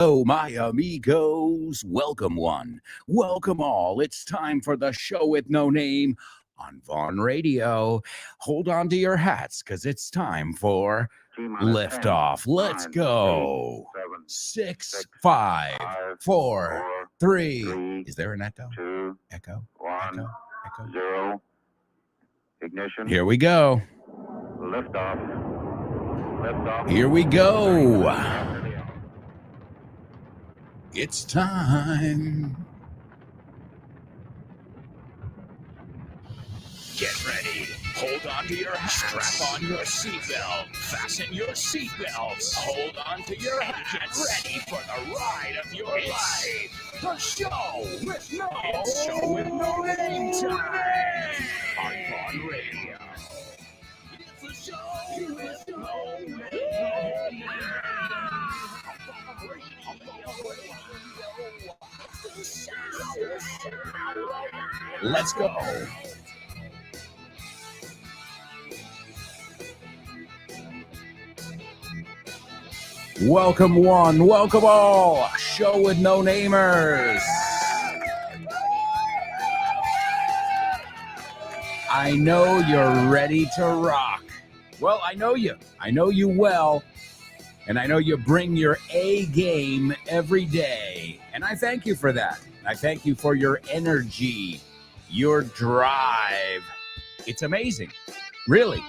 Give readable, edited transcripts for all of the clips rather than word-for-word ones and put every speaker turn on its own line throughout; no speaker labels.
Oh, my amigos, welcome one, welcome all. It's time for the show with no name on Vaughn Radio. Hold on to your hats because it's time for liftoff. Let's go. 6, 5, 4, 3. Is there an echo? Echo? Echo? Echo?
0. Ignition.
Here we go.
Liftoff. Liftoff.
Here we go. It's time. Get ready. Hold on to your hats. Strap on your seatbelt. Fasten your seatbelts. Hold on to your hats. Get ready for the ride of your life. The show with no name time on Vaughn Radio. It's a show with no name. Let's go. Welcome one, welcome all. Show with no namers. I know you're ready to rock. Well, I know you. I know you well. And I know you bring your A game every day. And I thank you for that. I thank you for your energy, your drive. It's amazing. Really.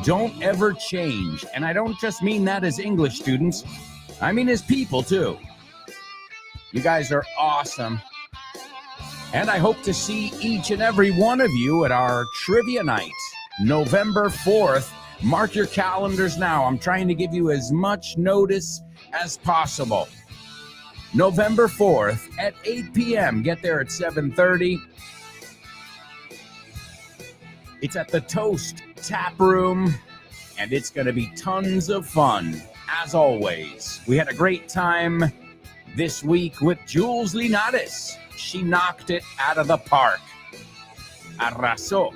Don't ever change. And I don't just mean that as English students. I mean as people, too. You guys are awesome. And I hope to see each and every one of you at our trivia night, November 4th. Mark your calendars now. I'm trying to give you as much notice as possible. November 4th at 8 p.m. Get there at 7:30. It's at the Toast Tap Room, and it's going to be tons of fun, as always. We had a great time this week with Jules Linares. She knocked it out of the park. Arrasó.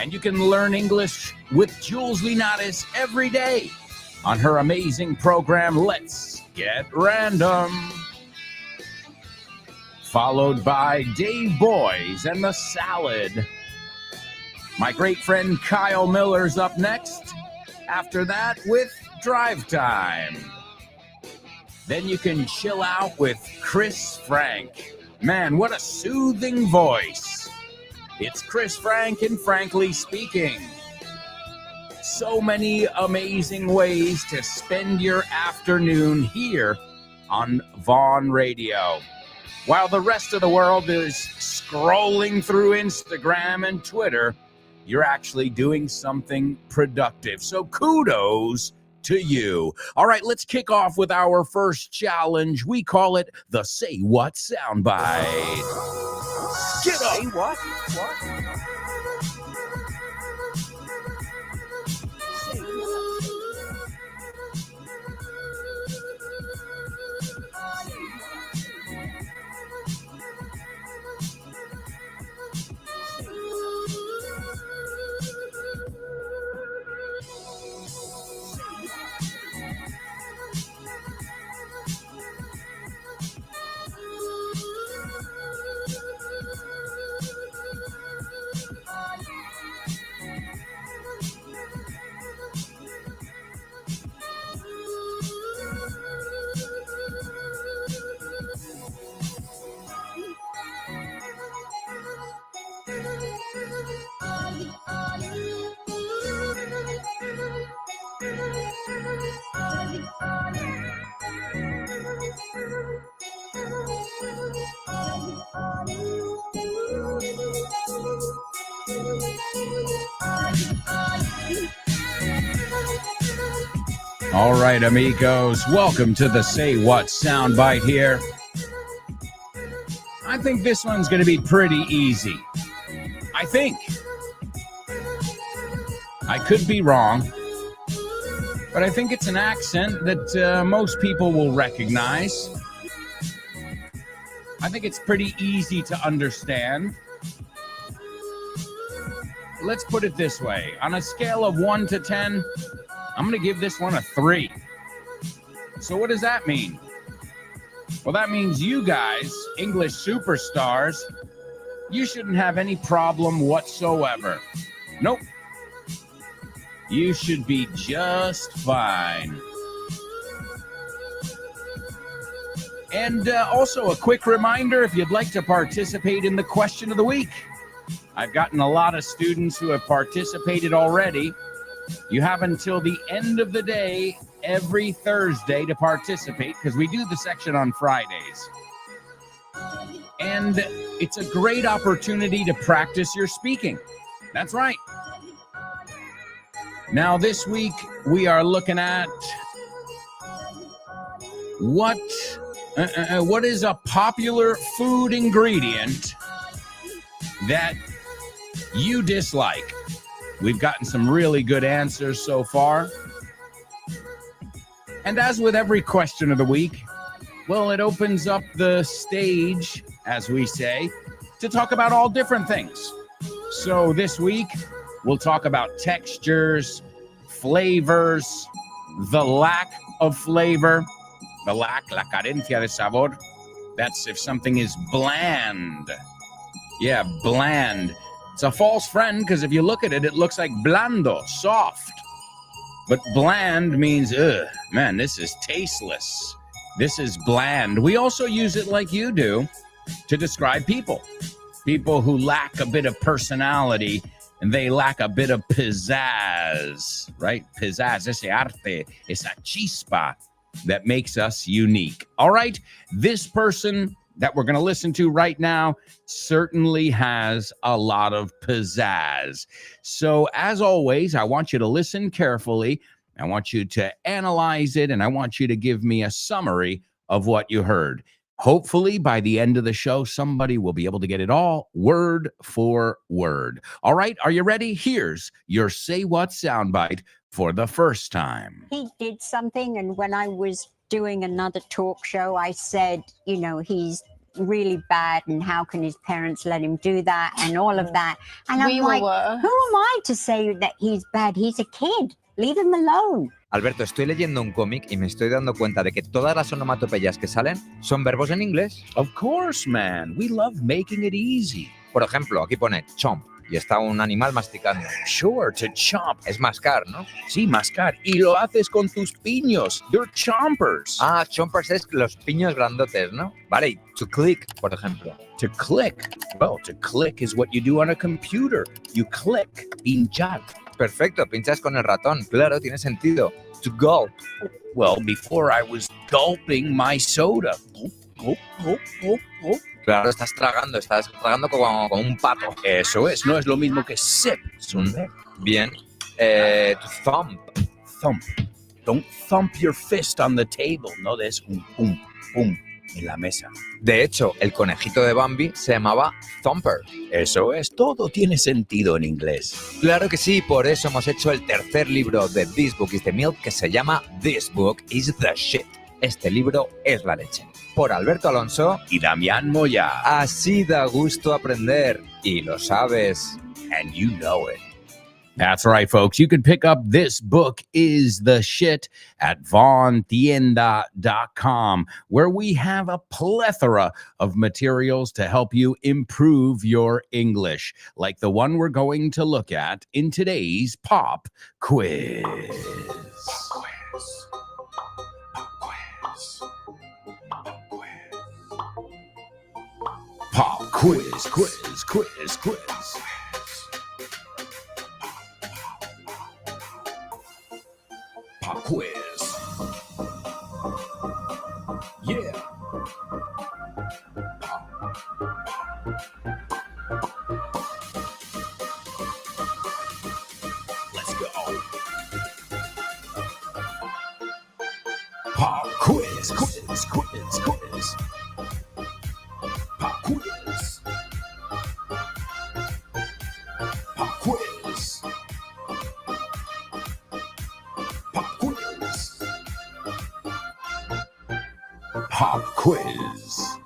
And you can learn English with Jules Linares every day on her amazing program, Let's Get Random. Followed by Dave Boys and the Salad. My great friend Kyle Miller's up next. After that, with Drive Time. Then you can chill out with Chris Frank. Man, what a soothing voice. It's Chris Frank and Frankly Speaking. So many amazing ways to spend your afternoon here on Vaughn Radio. While the rest of the world is scrolling through Instagram and Twitter, you're actually doing something productive. So kudos to you. All right, let's kick off with our first challenge. We call it the Say What Soundbite. Get up.
Say what?
All right, amigos, welcome to the Say What Soundbite here. I think this one's going to be pretty easy. I think. I could be wrong, but I think it's an accent that most people will recognize. I think it's pretty easy to understand. Let's put it this way. On a scale of 1 to 10, I'm going to give this one a 3. So what does that mean? Well, that means you guys, English superstars, you shouldn't have any problem whatsoever. Nope. You should be just fine. And also a quick reminder, if you'd like to participate in the question of the week, I've gotten a lot of students who have participated already. You have until the end of the day every Thursday to participate because we do the section on Fridays. And it's a great opportunity to practice your speaking. That's right. Now, this week we are looking at what is a popular food ingredient that you dislike. We've gotten some really good answers so far. And as with every question of the week, well, it opens up the stage, as we say, to talk about all different things. So this week, we'll talk about textures, flavors, the lack of flavor, la carencia de sabor. That's if something is bland. Yeah, bland. It's a false friend because if you look at it, it looks like blando, soft. But bland means, man, this is tasteless. This is bland. We also use it like you do to describe people. People who lack a bit of personality and they lack a bit of pizzazz, right? Pizzazz, ese arte, esa chispa that makes us unique. All right, this person that we're going to listen to right now certainly has a lot of pizzazz. So as always, I want you to listen carefully. I want you to analyze it, and I want you to give me a summary of what you heard. Hopefully, by the end of the show, somebody will be able to get it all word for word. All right, are you ready? Here's your Say What soundbite for the first time.
He did something, and when I was doing another talk show, I said, you know, he's really bad and how can his parents let him do that and all of that. And I'm like, who am I to say that he's bad? He's a kid. Leave him alone.
Alberto, estoy leyendo un cómic y me estoy dando cuenta de que todas las onomatopeyas que salen son verbos en inglés.
Of course, man. We love making it easy.
Por ejemplo, aquí pone chomp y está un animal masticando.
Sure, to chomp.
Es mascar, ¿no?
Sí, mascar. Y lo haces con tus piños. You're chompers.
Ah, chompers es los piños grandotes, ¿no? Vale, y to click, por ejemplo.
To click. Well, to click is what you do on a computer. You click. Pinchar.
Perfecto, pinchas con el ratón. Claro, tiene sentido. To gulp.
Well, before I was gulping my soda. Gulp, gulp, gulp, gulp, gulp.
Claro, estás tragando como un pato.
Eso es, no es lo mismo que sip.
Bien. To thump.
Thump. Don't thump your fist on the table. No des un pum, pum en la mesa.
De hecho, el conejito de Bambi se llamaba Thumper.
Eso es, todo tiene sentido en inglés.
Claro que sí, por eso hemos hecho el tercer libro de This Book is the Milk, que se llama This Book is the Shit. Este libro es la leche. Por Alberto Alonso
y Damián Moya.
Así da gusto aprender. Y lo sabes.
And you know it. That's right, folks. You can pick up This Book is the Shit at vontienda.com, where we have a plethora of materials to help you improve your English, like the one we're going to look at in today's Pop Quiz. Pop Quiz. Pop Quiz, quiz, quiz, quiz. Pop quiz. Yeah. Let's go. Pop quiz, quiz, quiz, quiz. Pop quiz. Pop quiz. Pop quiz.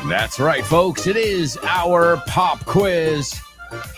That's right, folks. It is our pop quiz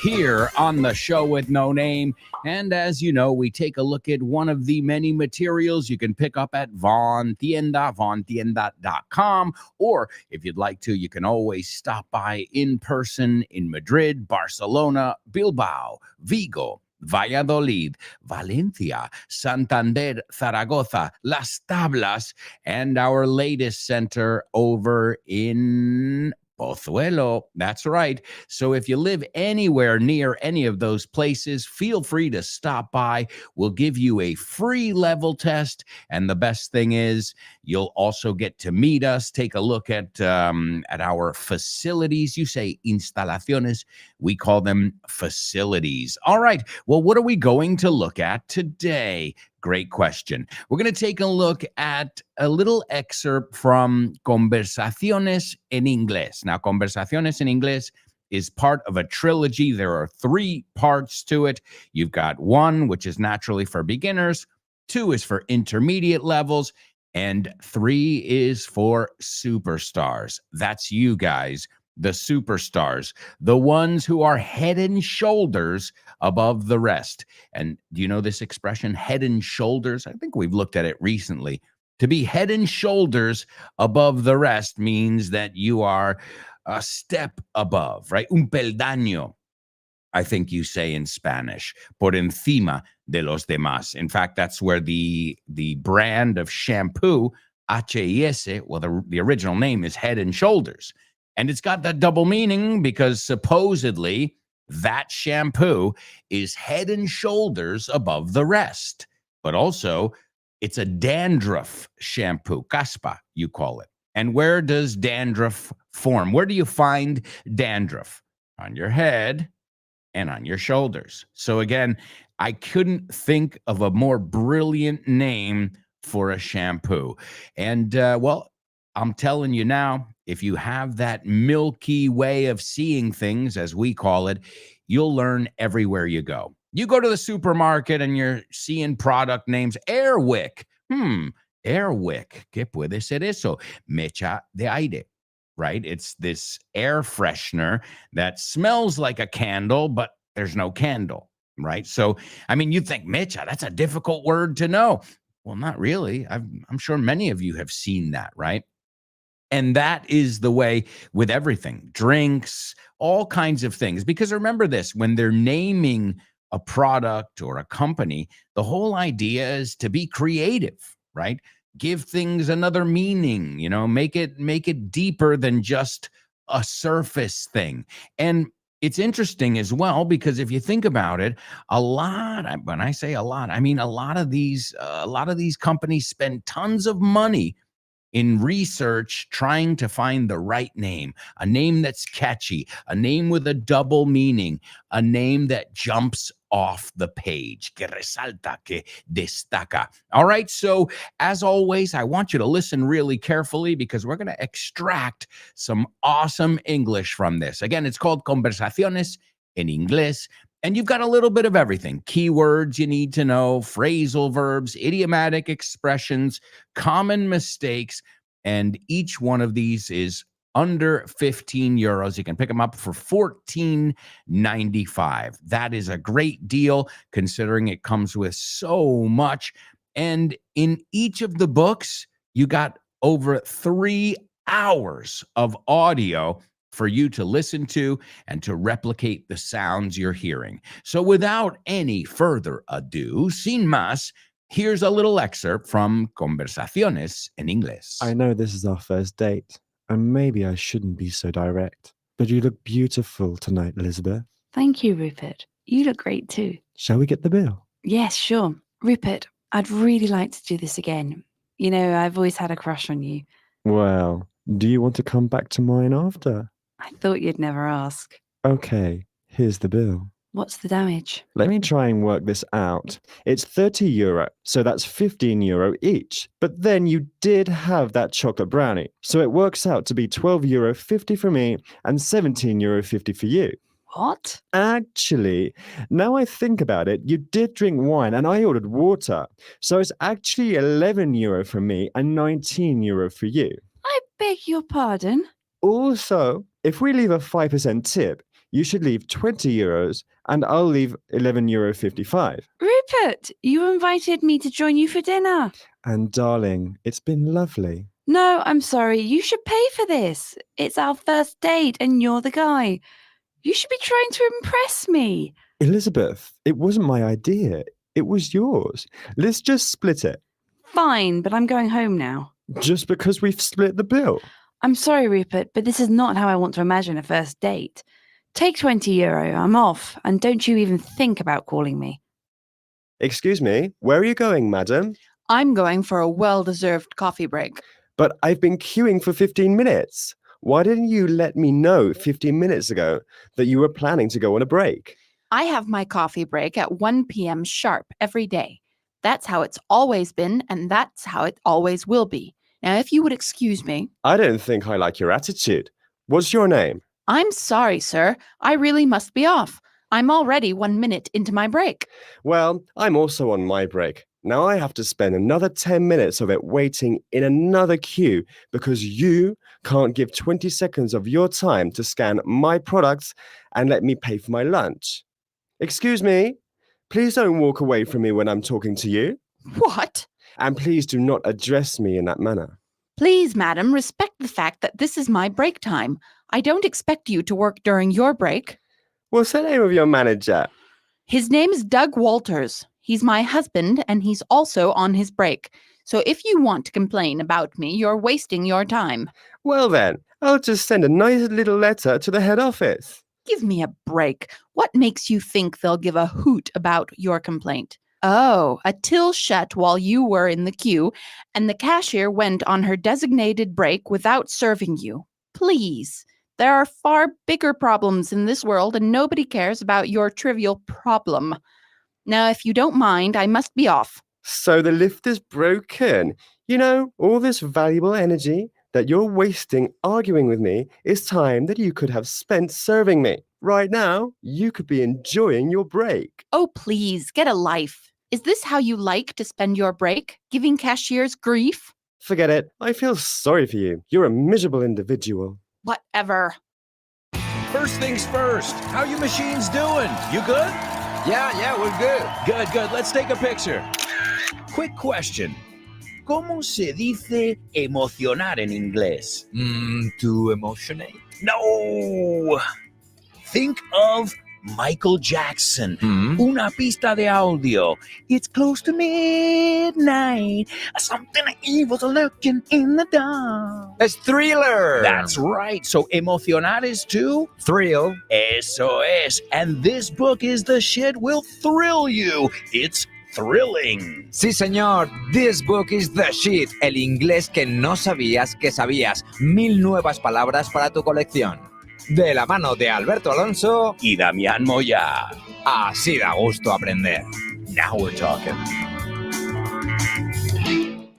here on the show with no name. And as you know, we take a look at one of the many materials you can pick up at vontienda.com. Or if you'd like to, you can always stop by in person in Madrid, Barcelona, Bilbao, Vigo, Valladolid, Valencia, Santander, Zaragoza, Las Tablas, and our latest center over in Pozuelo. That's right. So if you live anywhere near any of those places, feel free to stop by. We'll give you a free level test. And the best thing is, you'll also get to meet us, take a look at our facilities. You say instalaciones. We call them facilities. All right. Well, what are we going to look at today? Great question. We're going to take a look at a little excerpt from Conversaciones en Inglés. Now, Conversaciones en Inglés is part of a trilogy. There are 3 parts to it. You've got 1, which is naturally for beginners, 2 is for intermediate levels, and 3 is for superstars. That's you guys, the superstars, the ones who are head and shoulders above the rest. And do you know this expression, head and shoulders? I think we've looked at it recently. To be head and shoulders above the rest means that you are a step above, right? Un peldaño, I think you say in Spanish, por encima de los demás. In fact, that's where the brand of shampoo, Heeeeey, well, the original name is Head and Shoulders. And it's got that double meaning because supposedly that shampoo is head and shoulders above the rest. But also, it's a dandruff shampoo, caspa, you call it. And where does dandruff form? Where do you find dandruff? On your head and on your shoulders. So again, I couldn't think of a more brilliant name for a shampoo. And well, I'm telling you now, if you have that milky way of seeing things, as we call it, you'll learn everywhere you go. You go to the supermarket and you're seeing product names. Airwick. Airwick. ¿Qué puede ser eso? Mecha de aire. Right? It's this air freshener that smells like a candle, but there's no candle. Right? So, I mean, you think, mecha, that's a difficult word to know. Well, not really. I'm sure many of you have seen that, right? And that is the way with everything, drinks, all kinds of things. Because remember this, when they're naming a product or a company, the whole idea is to be creative, right? Give things another meaning, you know, make it deeper than just a surface thing. And it's interesting as well, because if you think about it, when I say a lot, I mean a lot of these companies spend tons of money in research trying to find the right name, a name that's catchy, a name with a double meaning, a name that jumps off the page, que resalta, que destaca. All right, so as always, I want you to listen really carefully because we're going to extract some awesome English from this. Again, it's called Conversaciones en Inglés. And you've got a little bit of everything. Keywords you need to know, phrasal verbs, idiomatic expressions, common mistakes, and each one of these is under 15 euros. You can pick them up for $14.95. That is a great deal considering it comes with so much. And in each of the books, you got over 3 hours of audio for you to listen to and to replicate the sounds you're hearing. So without any further ado, sin más, here's a little excerpt from Conversaciones en Inglés.
I know this is our first date, and maybe I shouldn't be so direct, but you look beautiful tonight, Elizabeth.
Thank you, Rupert. You look great too.
Shall we get the bill?
Yes, sure. Rupert, I'd really like to do this again. You know, I've always had a crush on you.
Well, do you want to come back to mine after?
I thought you'd never ask.
Okay, here's the bill.
What's the damage?
Let me try and work this out. It's 30 euro, so that's 15 euro each. But then you did have that chocolate brownie, so it works out to be 12.50 euro for me and 17.50 euro for you.
What?
Actually, now I think about it, you did drink wine and I ordered water. So it's actually 11 euro for me and 19 euro for you.
I beg your pardon?
Also, if we leave a 5% tip, you should leave 20 euros and I'll leave €11.55.
Rupert, you invited me to join you for dinner.
And darling, it's been lovely.
No, I'm sorry. You should pay for this. It's our first date and you're the guy. You should be trying to impress me.
Elizabeth, it wasn't my idea. It was yours. Let's just split it.
Fine, but I'm going home now.
Just because we've split the bill.
I'm sorry, Rupert, but this is not how I want to imagine a first date. Take €20, I'm off, and don't you even think about calling me.
Excuse me, where are you going, madam?
I'm going for a well-deserved coffee break.
But I've been queuing for 15 minutes. Why didn't you let me know 15 minutes ago that you were planning to go on a break?
I have my coffee break at 1 p.m. sharp every day. That's how it's always been, and that's how it always will be. Now, if you would excuse me.
I don't think I like your attitude. What's your name?
I'm sorry, sir. I really must be off. I'm already 1 minute into my break.
Well, I'm also on my break. Now I have to spend another 10 minutes of it waiting in another queue because you can't give 20 seconds of your time to scan my products and let me pay for my lunch. Excuse me, please don't walk away from me when I'm talking to you.
What?
And please do not address me in that manner.
Please, madam, respect the fact that this is my break time. I don't expect you to work during your break.
What's the name of your manager?
His name is Doug Walters. He's my husband, and he's also on his break. So if you want to complain about me, you're wasting your time.
Well then, I'll just send a nice little letter to the head office.
Give me a break. What makes you think they'll give a hoot about your complaint? Oh, a till shut while you were in the queue, and the cashier went on her designated break without serving you. Please. There are far bigger problems in this world, and nobody cares about your trivial problem. Now, if you don't mind, I must be off.
So the lift is broken. You know, all this valuable energy that you're wasting arguing with me is time that you could have spent serving me. Right now, you could be enjoying your break.
Oh, please, get a life. Is this how you like to spend your break? Giving cashiers grief?
Forget it. I feel sorry for you. You're a miserable individual.
Whatever.
First things first, how you machines doing? You good?
Yeah, we're good.
Good. Let's take a picture. Quick question. ¿Cómo se dice emocionar en inglés?
To emotionate?
No. Think of Michael Jackson. Una pista de audio. It's close to midnight. Something evil's lurking in the dark.
It's Thriller.
That's right. So emocionar is to
Thrill.
Eso es. And this book is the shit will thrill you. It's thrilling.
Sí, señor. This book is the shit. El inglés que no sabías que sabías. 1000 nuevas palabras para tu colección. De la mano de Alberto Alonso
Y Damián Moya.
así da gusto aprender.
Now we're talking.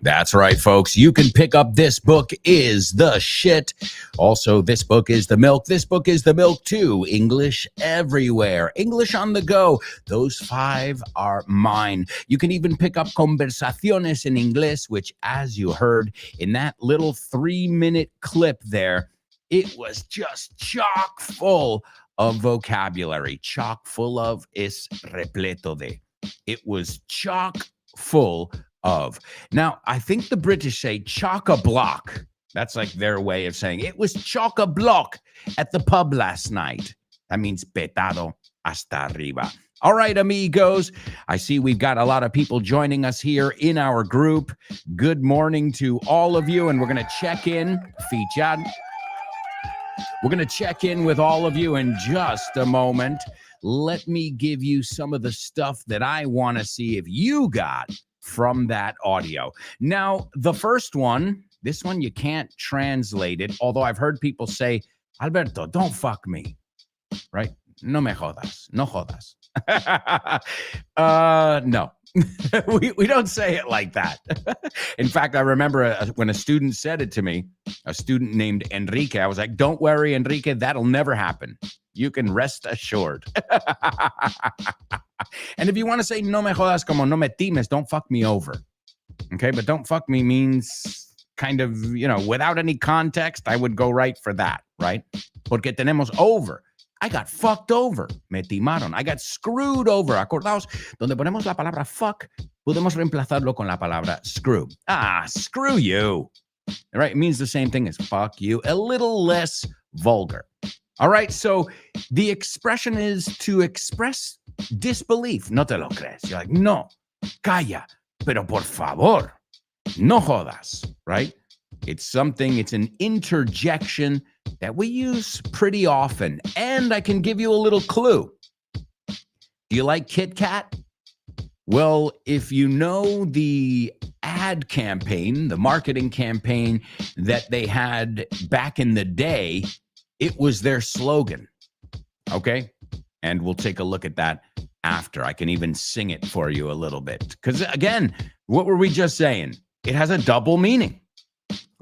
That's right, folks. You can pick up This Book is the Shit. Also, This Book is the Milk. This Book is the Milk, too. English everywhere. English on the go. Those 5 are mine. You can even pick up Conversaciones en Inglés, which, as you heard in that little 3-minute clip there, it was just chock full of vocabulary. Chock full of es repleto de. It was chock full of. Now, I think the British say chock-a-block. That's like their way of saying it was chock-a-block at the pub last night. That means petado hasta arriba. All right, amigos. I see we've got a lot of people joining us here in our group. Good morning to all of you, and we're going to check in. Fichad. We're going to check in with all of you in just a moment. Let me give you some of the stuff that I want to see if you got from that audio. Now, the first one, this one you can't translate it, although I've heard people say, Alberto, don't fuck me, right? No me jodas, no jodas. No. we don't say it like that. In fact, I remember when a student said it to me, a student named Enrique, I was like, don't worry, Enrique, that'll never happen. You can rest assured. And if you want to say no me jodas como no me times, don't fuck me over. Okay, but don't fuck me means kind of, without any context, I would go right for that, right? Porque tenemos over. I got fucked over. Me timaron. I got screwed over. Acordaos, donde ponemos la palabra fuck, podemos reemplazarlo con la palabra screw. Screw you. All right, it means the same thing as fuck you, a little less vulgar. All right, so the expression is to express disbelief. No te lo crees. You're like, no, calla, pero por favor, no jodas, right? It's an interjection that we use pretty often. And I can give you a little clue. Do you like Kit Kat? Well, if you know the ad campaign, the marketing campaign that they had back in the day, it was their slogan. Okay? And we'll take a look at that after. I can even sing it for you a little bit. Because again, what were we just saying? It has a double meaning.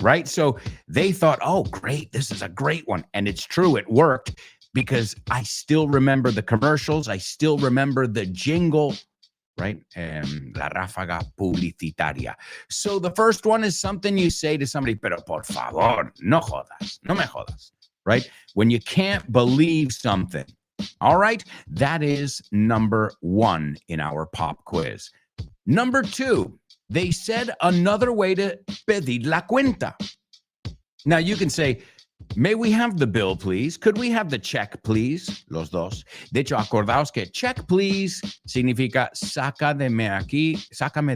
Right? So they thought, oh, great, this is a great one. And it's true, it worked because I still remember the commercials. I still remember the jingle, right? La ráfaga publicitaria. So the first one is something you say to somebody, pero por favor, no jodas, no me jodas, right? When you can't believe something. All right? That is number 1 in our pop quiz. Number 2. They said another way to pedir la cuenta. Now you can say, may we have the bill, please? Could we have the check, please? Los dos. De hecho, acordaos que check, please, significa sácame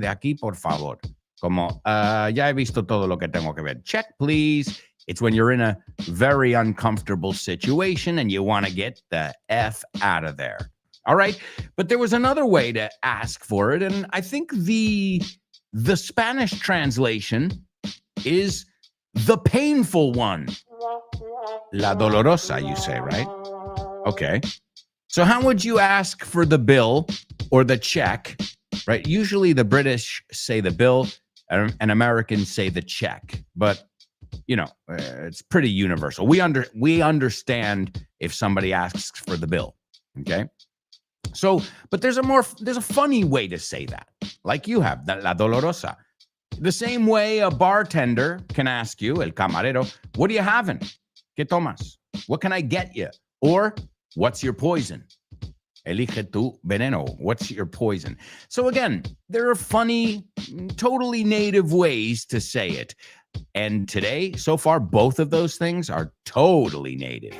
de aquí, por favor. Como, ya he visto todo lo que tengo que ver. Check, please. It's when you're in a very uncomfortable situation and you want to get the F out of there. All right? But there was another way to ask for it, and I think the Spanish translation is the painful one. La dolorosa, you say, right? Okay. So how would you ask for the bill or the check, right? Usually the British say the bill and Americans say the check. But, you know, it's pretty universal. We understand if somebody asks for the bill, okay? So, but there's a funny way to say that, like you have, la dolorosa. The same way a bartender can ask you, el camarero, what are you having? ¿Qué tomas? What can I get you? Or, what's your poison? Elige tu veneno. What's your poison? So again, there are funny, totally native ways to say it. And today, so far, both of those things are totally native.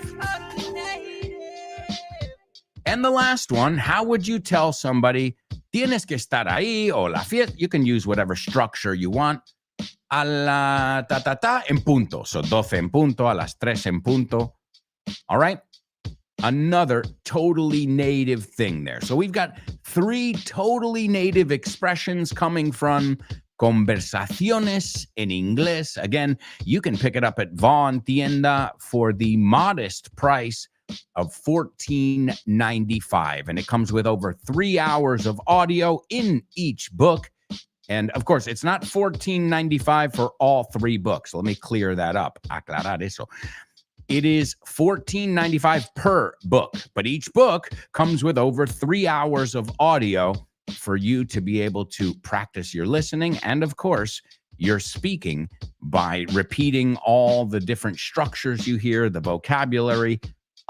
And the last one, how would you tell somebody, tienes que estar ahí, o la fiesta, you can use whatever structure you want, a la ta en punto. So 12 en punto, a las 3 en punto. All right? Another totally native thing there. So we've got 3 totally native expressions coming from Conversaciones en Inglés. Again, you can pick it up at Von Tienda for the modest price of $14.95, and it comes with over 3 hours of audio in each book. And of course, it's not $14.95 for all 3 books. Let me clear that up. Aclarar eso. It is $14.95 per book, but each book comes with over 3 hours of audio for you to be able to practice your listening and, of course, your speaking by repeating all the different structures you hear, the vocabulary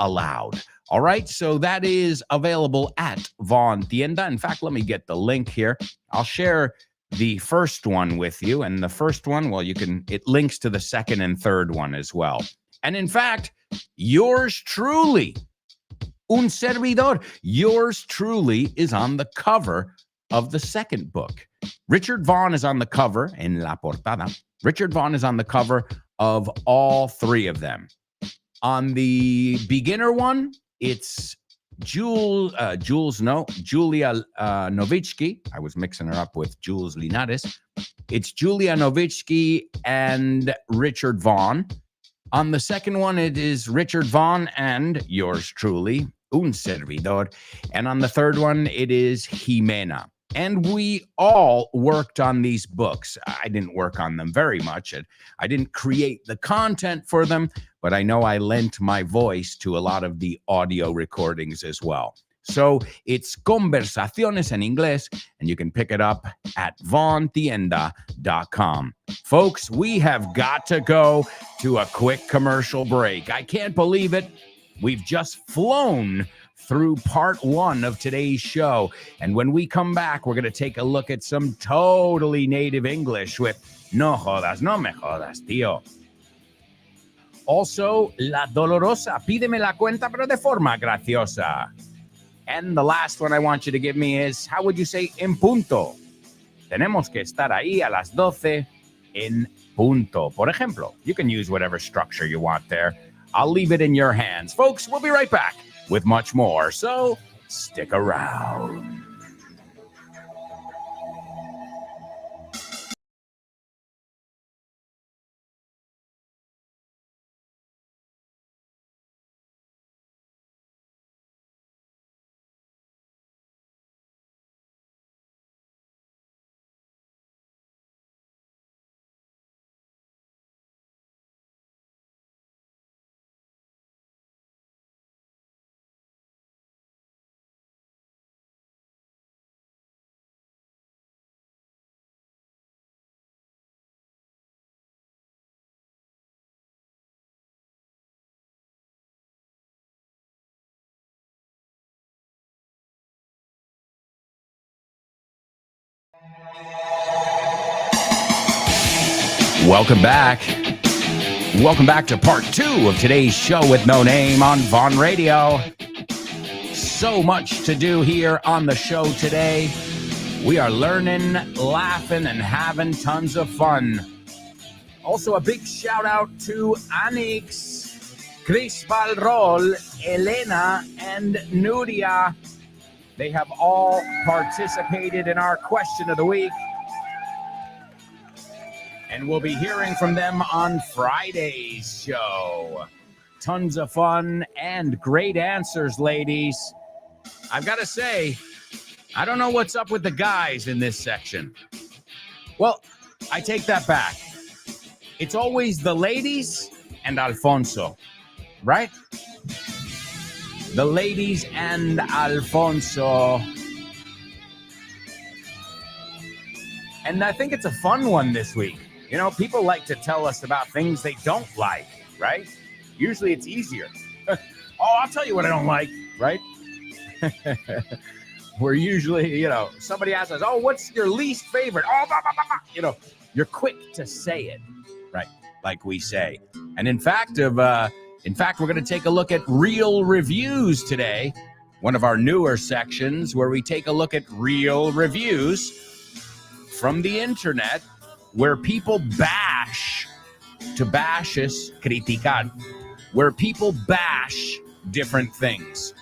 aloud. All right, so that is available at Von Tienda. In fact, let me get the link here. I'll share the first one with you, and the first one, well, it links to the second and third one as well. And in fact, yours truly, un servidor, yours truly is on the cover of the second book. Richard Vaughn is on the cover, en la portada. Richard Vaughn is on the cover of all 3 of them. On the beginner one, it's Julia Novitzky. I was mixing her up with Jules Linares. It's Julia Novitzky and Richard Vaughn. On the second one, it is Richard Vaughn and yours truly, un servidor. And on the third one, it is Jimena. And we all worked on these books. I didn't work on them very much. I didn't create the content for them, but I know I lent my voice to a lot of the audio recordings as well. So it's Conversaciones en Inglés, and you can pick it up at vontienda.com. Folks, we have got to go to a quick commercial break. I can't believe it. We've just flown through part 1 of today's show. And when we come back, we're going to take a look at some totally native English with No jodas, no me jodas, tío. Also, La Dolorosa, pídeme la cuenta, pero de forma graciosa. And the last one I want you to give me is, how would you say en punto? Tenemos que estar ahí a las 12 en punto. Por ejemplo, you can use whatever structure you want there. I'll leave it in your hands. Folks, we'll be right back with much more, so stick around. Welcome back. Welcome back to part 2 of today's show with no name on Vaughn Radio. So much to do here on the show today. We are learning, laughing, and having tons of fun. Also, a big shout out to Anix, Chris Balrol, Elena, and Nuria. They have all participated in our question of the week. And we'll be hearing from them on Friday's show. Tons of fun and great answers, ladies. I've got to say, I don't know what's up with the guys in this section. Well, I take that back. It's always the ladies and Alfonso, right? The ladies and Alfonso. And I think it's a fun one this week. You know, people like to tell us about things they don't like, right? Usually it's easier. Oh, I'll tell you what I don't like, right? We're usually, somebody asks us, oh, what's your least favorite? Oh, blah, blah, blah, blah. You're quick to say it, right? Like we say. And in fact, we're going to take a look at real reviews today. One of our newer sections where we take a look at real reviews from the internet, where people bash, to bash is criticar, where people bash different things.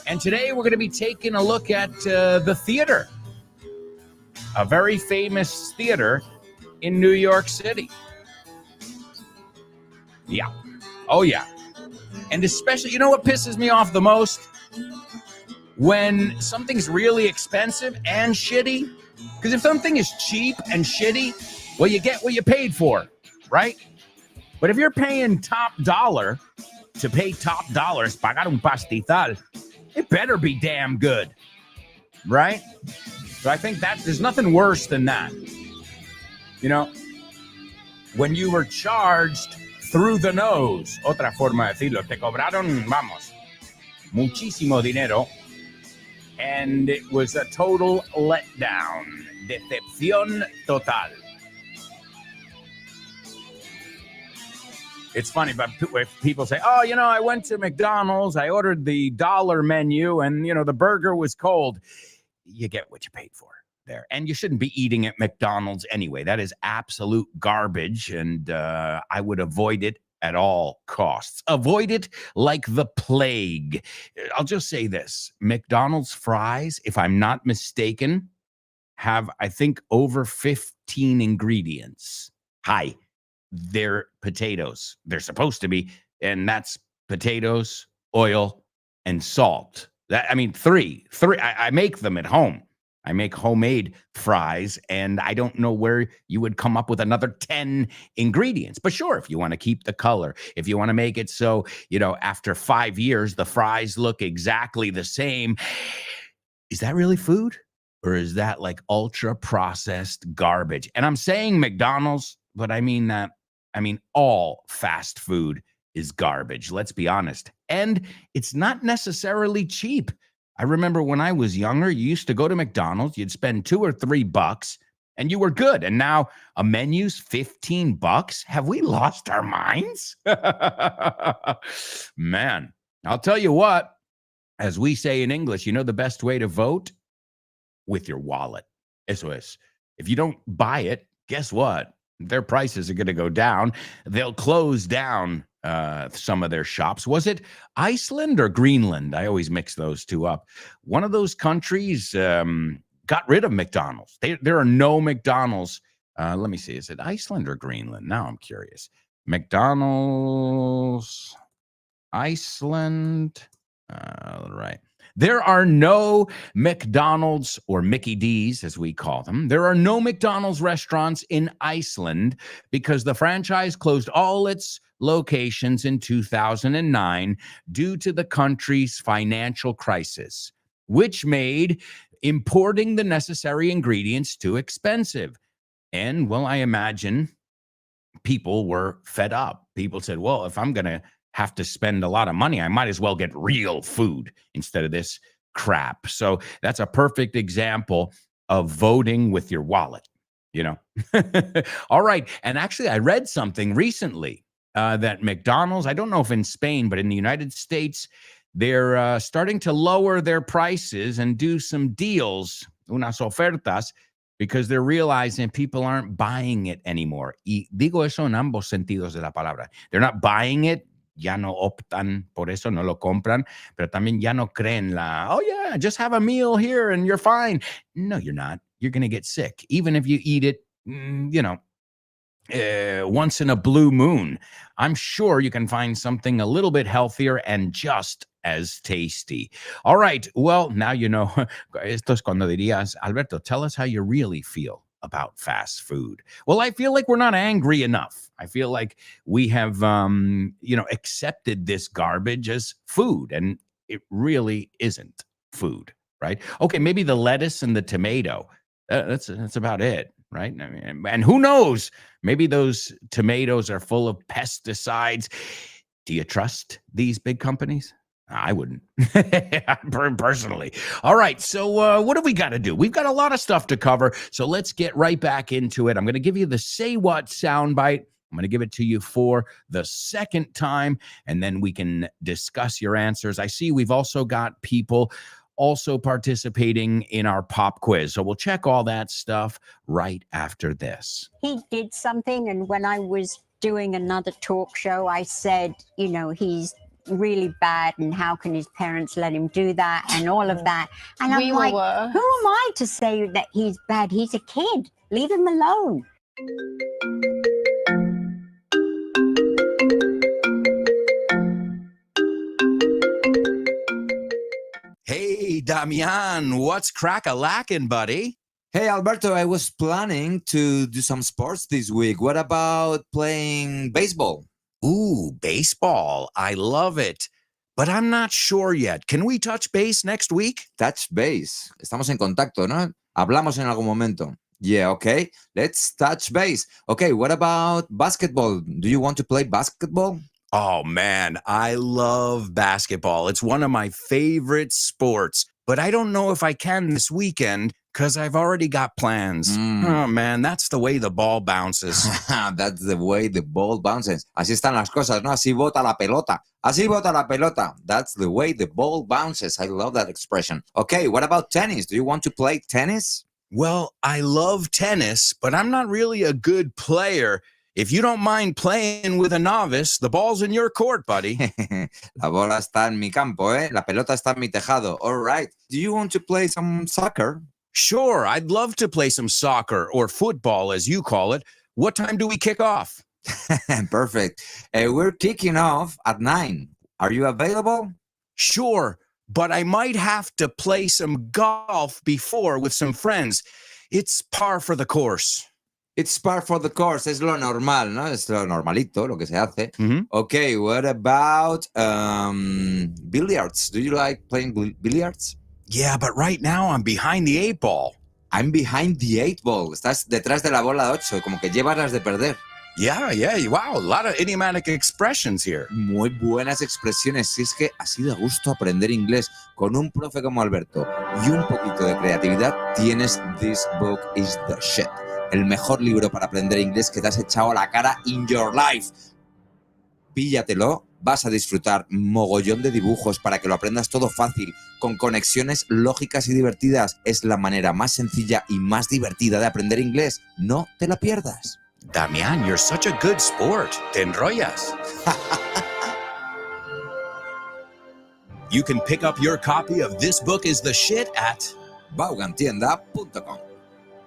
And today we're going to be taking a look at the theater, a very famous theater in New York City. Yeah. Oh, yeah. And especially, you know what pisses me off the most? When something's really expensive and shitty. Because if something is cheap and shitty, well, you get what you paid for, right? But if you're paying top dollar to pay top dollars, pagar un pastizal, it better be damn good, right? So I think that there's nothing worse than that. When you were charged through the nose, otra forma de decirlo, te cobraron, muchísimo dinero, and it was a total letdown, decepción total. It's funny, but if people say, oh, I went to McDonald's, I ordered the dollar menu, and, the burger was cold. You get what you paid for there. And you shouldn't be eating at McDonald's anyway. That is absolute garbage, and I would avoid it at all costs. Avoid it like the plague. I'll just say this. McDonald's fries, if I'm not mistaken, have, I think, over 15 ingredients. Hi. They're potatoes. They're supposed to be, and that's potatoes, oil, and salt. Three. I make them at home. I make homemade fries, and I don't know where you would come up with another 10 ingredients. But sure, if you want to keep the color, if you want to make it so, after 5 years, the fries look exactly the same. Is that really food? Or is that like ultra processed garbage? And I'm saying McDonald's, but I mean all fast food is garbage. Let's be honest. And it's not necessarily cheap. I remember when I was younger, you used to go to McDonald's, you'd spend $2 or $3 and you were good. And now a menu's $15. Have we lost our minds? Man, I'll tell you what, as we say in English, you know the best way to vote? With your wallet. Eso es. If you don't buy it, guess what? Their prices are going to go down. They'll close down some of their shops. Was it Iceland or Greenland? I always mix those two up. One of those countries got rid of McDonald's. There are no McDonald's. Let me see. Is it Iceland or Greenland? Now I'm curious. McDonald's, Iceland. Right. There are no McDonald's, or Mickey D's as we call them. There are no McDonald's restaurants in Iceland because the franchise closed all its locations in 2009 due to the country's financial crisis, which made importing the necessary ingredients too expensive. And, well, I imagine people were fed up. People said, well, if I'm going to have to spend a lot of money, I might as well get real food instead of this crap. So that's a perfect example of voting with your wallet, you know? All right. And actually, I read something recently that McDonald's, I don't know if in Spain, but in the United States, they're starting to lower their prices and do some deals, unas ofertas, because they're realizing people aren't buying it anymore. Y digo eso en ambos sentidos de la palabra. They're not buying it. Ya no optan por eso, no lo compran, pero también ya no creen oh yeah, just have a meal here and you're fine. No, you're not. You're going to get sick, even if you eat it, once in a blue moon. I'm sure you can find something a little bit healthier and just as tasty. All right, well, now you know. Esto es cuando dirías, Alberto, tell us how you really feel about fast food. Well, I feel like we're not angry enough. I feel like we have, accepted this garbage as food, and it really isn't food, right? Okay, maybe the lettuce and the tomato. That's about it, right? I mean, and who knows? Maybe those tomatoes are full of pesticides. Do you trust these big companies? I wouldn't, personally. All right, so what do we got to do? We've got a lot of stuff to cover, so let's get right back into it. I'm going to give you the Say What soundbite. I'm going to give it to you for the second time, and then we can discuss your answers. I see we've also got people also participating in our pop quiz, so we'll check all that stuff right after this.
He did something, and when I was doing another talk show, I said, he's really bad and how can his parents let him do that and all of that. And I'm like, who am I to say that he's bad? He's a kid. Leave him alone.
Hey, Damian, what's crack-a-lackin', buddy?
Hey, Alberto, I was planning to do some sports this week. What about playing baseball?
Ooh, baseball. I love it. But I'm not sure yet. Can we touch base next week?
Touch base. Estamos en contacto, ¿no? Hablamos en algún momento. Yeah, okay. Let's touch base. Okay, what about basketball? Do you want to play basketball?
Oh, man, I love basketball. It's one of my favorite sports. But I don't know if I can this weekend because I've already got plans. Oh, man, that's the way the ball bounces.
That's the way the ball bounces. Así están las cosas, ¿no? Así bota la pelota. Así bota la pelota. That's the way the ball bounces. I love that expression. Okay, what about tennis? Do you want to play tennis?
Well, I love tennis, but I'm not really a good player. If you don't mind playing with a novice, the ball's in your court, buddy.
La bola está en mi campo, ¿eh? La pelota está en mi tejado. All right. Do you want to play some soccer?
Sure, I'd love to play some soccer or football, as you call it. What time do we kick off?
Perfect. We're kicking off at 9. Are you available?
Sure, but I might have to play some golf before with some friends. It's par for the course.
It's par for the course. Es lo normal, ¿no? Es lo normalito, lo que se hace.
Mm-hmm.
Okay, what about billiards? Do you like playing billiards?
Yeah, but right now I'm behind the 8 ball.
I'm behind the 8 ball. Estás detrás de la bola 8, como que llevas las de perder.
Yeah. Wow, a lot of idiomatic expressions here.
Muy buenas expresiones. Si es que así de gusto aprender inglés con un profe como Alberto y un poquito de creatividad, tienes This Book is the Shit. El mejor libro para aprender inglés que te has echado a la cara in your life. Píllatelo, vas a disfrutar mogollón de dibujos para que lo aprendas todo fácil, con conexiones lógicas y divertidas. Es la manera más sencilla y más divertida de aprender inglés. No te la pierdas.
Damián, you're such a good sport. Te enrollas. You can pick up your copy of This Book is the Shit at
Vaughantienda.com.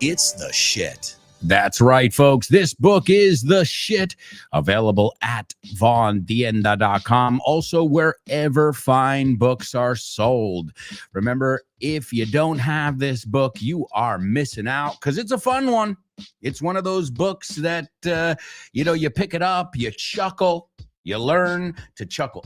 It's the Shit. That's right, folks. This book is the shit. Available at vaughantienda.com. Also, wherever fine books are sold. Remember, if you don't have this book, you are missing out because it's a fun one. It's one of those books that, you pick it up, you chuckle, you learn to chuckle.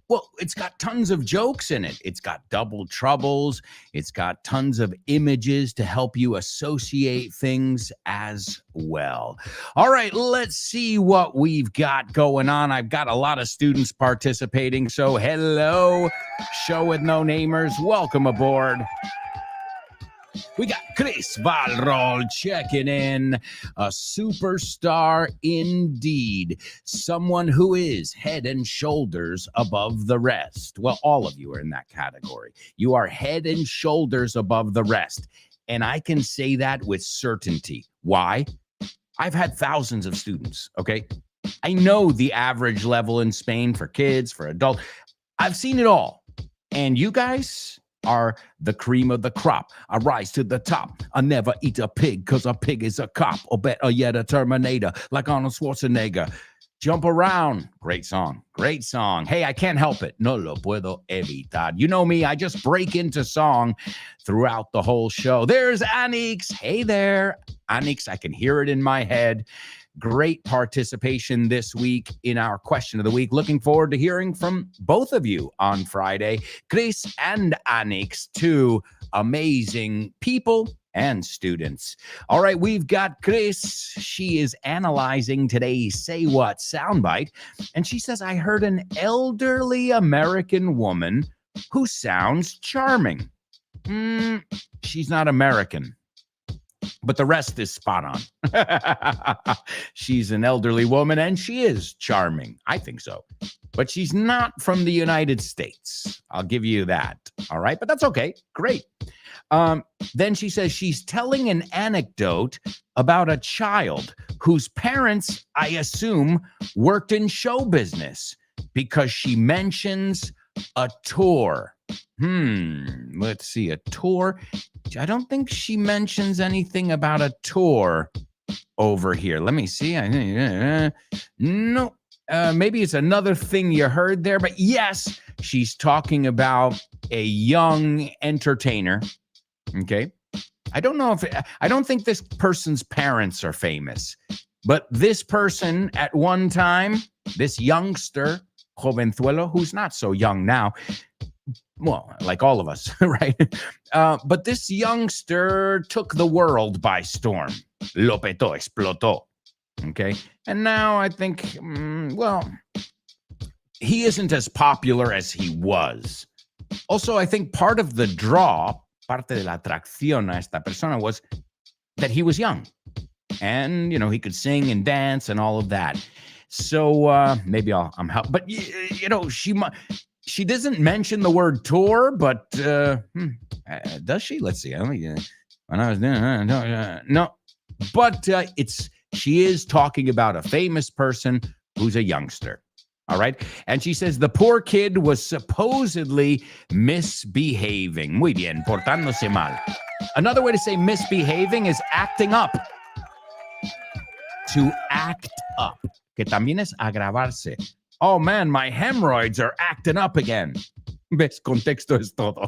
Well, it's got tons of jokes in it. It's got double troubles. It's got tons of images to help you associate things as well. All right, let's see what we've got going on. I've got a lot of students participating. So hello, Show with No Namers. Welcome aboard. We got Chris Valrol checking in, a superstar indeed, someone who is head and shoulders above the rest. Well, all of you are in that category. You are head and shoulders above the rest. And I can say that with certainty. Why? I've had thousands of students, okay? I know the average level in Spain for kids, for adults. I've seen it all. And you guys are the cream of the crop. I rise to the top. I never eat a pig because a pig is a cop, or better yet, a Terminator, like Arnold Schwarzenegger. Jump around. Great song. Great song. Hey, I can't help it. No lo puedo evitar. You know me. I just break into song throughout the whole show. There's Anix. Hey there. Anix, I can hear it in my head. Great participation this week in our question of the week. Looking forward to hearing from both of you on Friday. Chris and Anix, two amazing people and students. All right, we've got Chris. She is analyzing today's Say What soundbite. And she says, I heard an elderly American woman who sounds charming. She's not American. But the rest is spot on. She's an elderly woman and she is charming. I think so. But she's not from the United States. I'll give you that. All right. But that's okay. Great. Then she says she's telling an anecdote about a child whose parents, I assume, worked in show business because she mentions a tour. Let's see, a tour. I don't think she mentions anything about a tour over here. Let me see. No, maybe it's another thing you heard there, but yes, she's talking about a young entertainer. Okay. I don't think this person's parents are famous, but this person at one time, this youngster, jovenzuelo, who's not so young now, well, like all of us, right? But this youngster took the world by storm. Lo petó, explotó. Okay. And now I think, he isn't as popular as he was. Also, I think part of the draw, parte de la atracción a esta persona was that he was young. And, he could sing and dance and all of that. So maybe I'm help. But, she doesn't mention the word tour, but does she? Let's see. When I was no, but she is talking about a famous person who's a youngster. All right. And she says the poor kid was supposedly misbehaving. Muy bien, portándose mal. Another way to say misbehaving is acting up. To act up, que también es agravarse. Oh man, my hemorrhoids are acting up again. ¿Ves? Contexto es todo.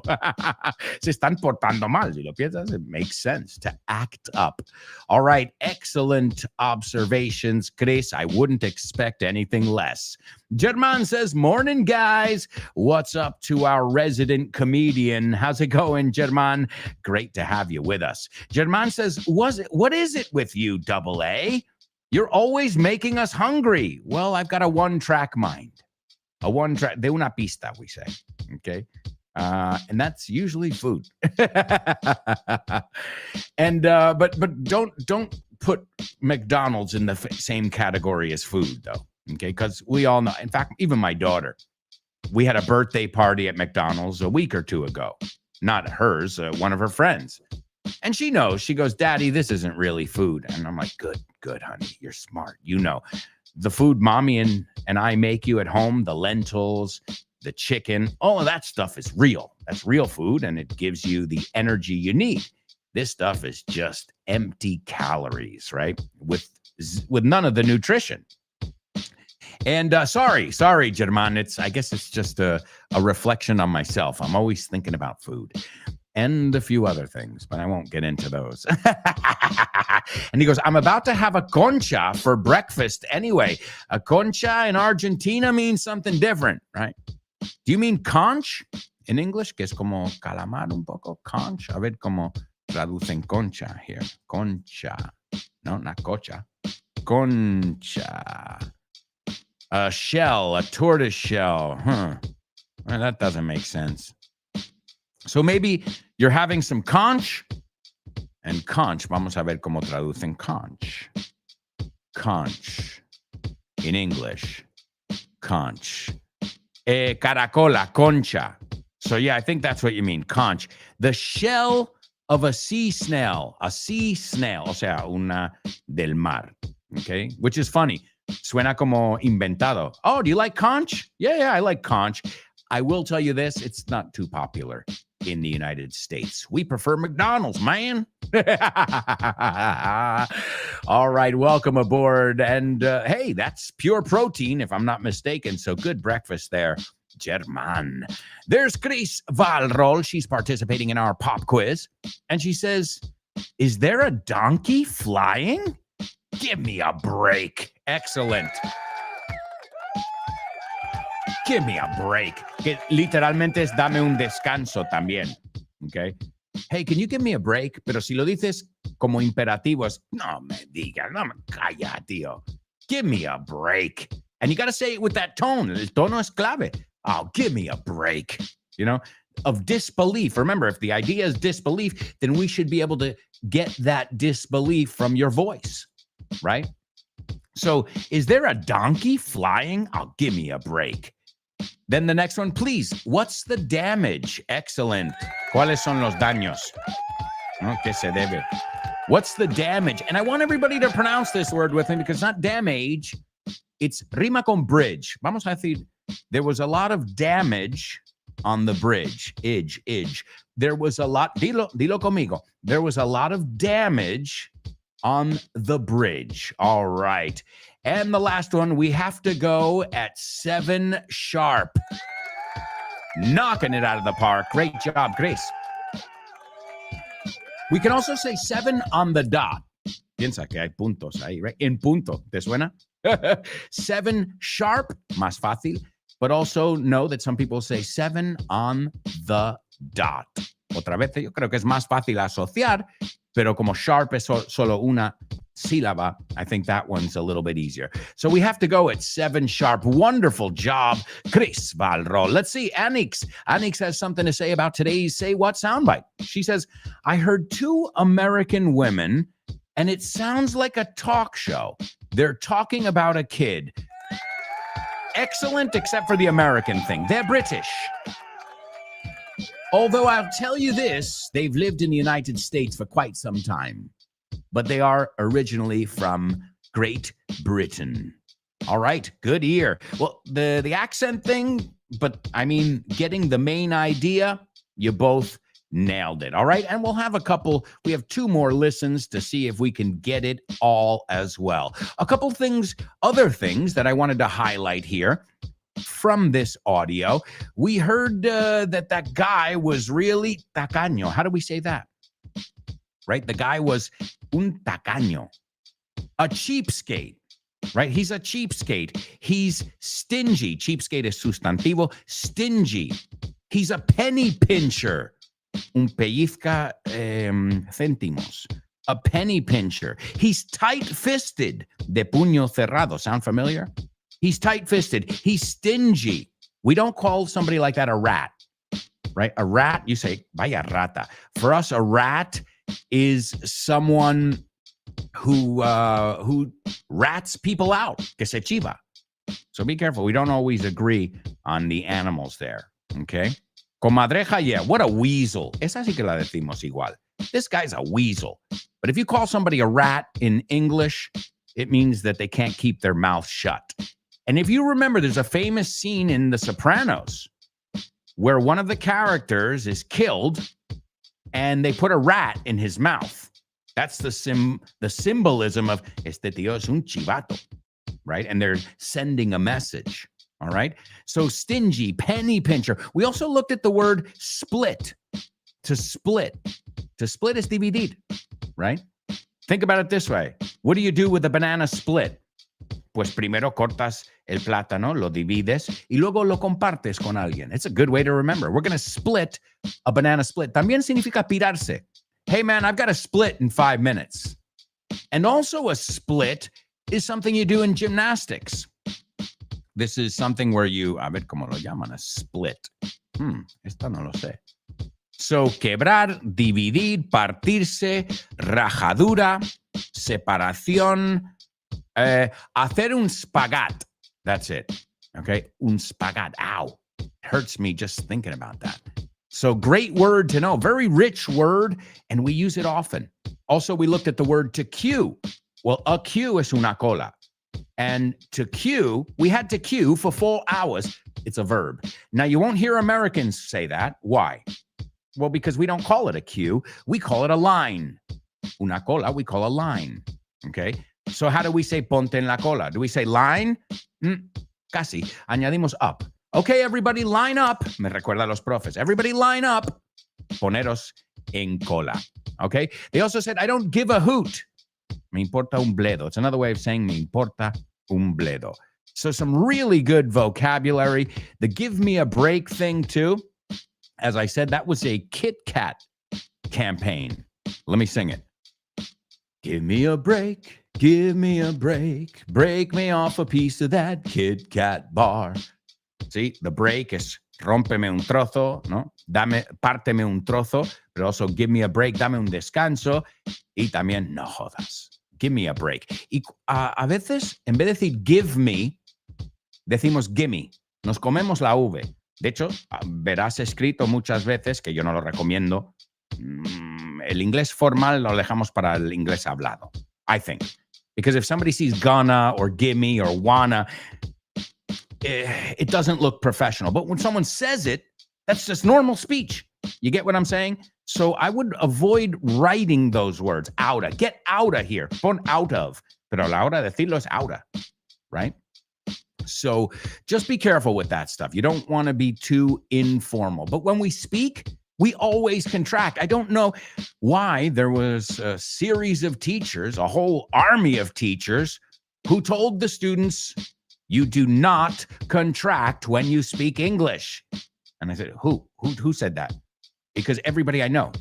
Se están portando mal. Si lo piensas, it makes sense to act up. All right, excellent observations, Chris. I wouldn't expect anything less. German says, morning, guys. What's up to our resident comedian? How's it going, German? Great to have you with us. German says, what is it with you, Double A? You're always making us hungry. Well, I've got a one-track mind. A one-track, de una pista, we say. Okay. And that's usually food. And but don't put McDonald's in the same category as food, though. Okay, because we all know. In fact, even my daughter, we had a birthday party at McDonald's a week or two ago. Not hers, one of her friends. And she knows. She goes, "Daddy, this isn't really food." And I'm like, good, honey. You're smart. You know, the food mommy and I make you at home, the lentils, the chicken, all of that stuff is real. That's real food, and it gives you the energy you need. This stuff is just empty calories, right? With none of the nutrition. And sorry, German. I guess it's just a reflection on myself. I'm always thinking about food and a few other things, but I won't get into those. And he goes, I'm about to have a concha for breakfast anyway. A concha in Argentina means something different, right? Do you mean conch in English? Que es como calamar un poco. Conch. A ver cómo traducen concha here. Concha. No, not cocha. Concha. A shell, a tortoise shell. Well, that doesn't make sense. So maybe you're having some conch. And conch, vamos a ver cómo traducen conch. Conch. In English. Conch. Caracola, concha. So yeah, I think that's what you mean, conch. The shell of a sea snail, o sea, una del mar, okay? Which is funny. Suena como inventado. Oh, do you like conch? Yeah, I like conch. I will tell you this, it's not too popular in the United States. We prefer McDonald's, man. All right, welcome aboard. And hey, that's pure protein, if I'm not mistaken. So good breakfast there, German. There's Chris Valrol. She's participating in our pop quiz. And she says, is there a donkey flying? Give me a break. Excellent. Give me a break. Que literalmente es dame un descanso también. Okay. Hey, can you give me a break? Pero si lo dices como imperativo es, no me digas, no me calla, tío. Give me a break. And you got to say it with that tone. El tono es clave. Oh, give me a break. You know, of disbelief. Remember, if the idea is disbelief, then we should be able to get that disbelief from your voice, right? So, is there a donkey flying? Oh, give me a break. Then the next one, please. What's the damage? Excellent. ¿Cuáles son los daños? ¿No? ¿Qué se debe? What's the damage? And I want everybody to pronounce this word with me because it's not damage. It's rima con bridge. Vamos a decir, there was a lot of damage on the bridge. Idge. There was a lot, dilo conmigo. There was a lot of damage on the bridge. All right. And the last one, we have to go at 7 sharp. Knocking it out of the park. Great job, Chris. We can also say 7 on the dot. Piensa que hay puntos ahí, right? En punto. ¿Te suena? 7 sharp, más fácil. But also know that some people say 7 on the dot. Otra vez, yo creo que es más fácil asociar, pero como sharp es solo una sílaba, I think that one's a little bit easier. So we have to go at 7 sharp. Wonderful job, Chris Valrol. Let's see, Anix. Anix has something to say about today's Say What soundbite. She says, I heard 2 American women, and it sounds like a talk show. They're talking about a kid. Excellent, except for the American thing. They're British. Although I'll tell you this, they've lived in the United States for quite some time, but they are originally from Great Britain. All right, good ear. Well, the accent thing, but I mean, getting the main idea, you both nailed it. All right, and we'll have we have 2 more listens to see if we can get it all as well. A couple things, other things that I wanted to highlight here. From this audio, we heard that guy was really tacaño. How do we say that? Right? The guy was un tacaño, a cheapskate, right? He's a cheapskate. He's stingy. Cheapskate is sustantivo. Stingy. He's a penny pincher. Un pellizca céntimos. a penny pincher. He's tight-fisted. De puño cerrado. Sound familiar? He's tight-fisted. He's stingy. We don't call somebody like that a rat, right? A rat, you say, vaya rata. For us, a rat is someone who rats people out, que se chiva. So be careful. We don't always agree on the animals there, okay? Comadreja, yeah, what a weasel. Esa sí que la decimos igual. This guy's a weasel. But if you call somebody a rat in English, it means that they can't keep their mouth shut. And if you remember, there's a famous scene in The Sopranos where one of the characters is killed and they put a rat in his mouth. That's the symbolism of este tío es un chivato, right? And they're sending a message, all right? So stingy, penny pincher. We also looked at the word split, to split. To split is dividir, right? Think about it this way. What do you do with a banana split? Pues primero cortas el plátano, lo divides, y luego lo compartes con alguien. It's a good way to remember. We're going to split a banana split. También significa pirarse. Hey, man, I've got a split in 5 minutes. And also a split is something you do in gymnastics. This is something where you, a ver cómo lo llaman, a split. Esta no lo sé. So, quebrar, dividir, partirse, rajadura, separación, hacer un spagat. That's it. Okay? Un spagat. Ow. It hurts me just thinking about that. So great word to know. Very rich word, and we use it often. Also, we looked at the word to queue. Well, a queue es una cola. And to queue, we had to queue for 4 hours. It's a verb. Now, you won't hear Americans say that. Why? Well, because we don't call it a queue. We call it a line. Una cola, we call a line. Okay? So how do we say ponte en la cola? Do we say line? Casi. Añadimos up. Okay, everybody line up. Me recuerda a los profes. Everybody line up. Poneros en cola. Okay? They also said, I don't give a hoot. Me importa un bledo. It's another way of saying me importa un bledo. So some really good vocabulary. The give me a break thing too. As I said, that was a Kit Kat campaign. Let me sing it. Give me a break. Give me a break. Break me off a piece of that Kit Kat bar. See, the break is rómpeme un trozo, ¿no? Párteme un trozo, but also give me a break, dame un descanso, y también no jodas. Give me a break. Y a veces, en vez de decir give me, decimos gimme. Nos comemos la V. De hecho, verás escrito muchas veces, que yo no lo recomiendo, el inglés formal lo dejamos para el inglés hablado, I think. Because if somebody sees gonna or gimme or wanna, it doesn't look professional. But when someone says it, that's just normal speech. You get what I'm saying? So I would avoid writing those words. Outa. Get outa here. Pon out of. Pero a la hora de decirlo es outa. Right? So just be careful with that stuff. You don't want to be too informal. But when we speak, we always contract. I don't know why there was a series of teachers, a whole army of teachers, who told the students, you do not contract when you speak English. And I said, who said that? Because everybody I know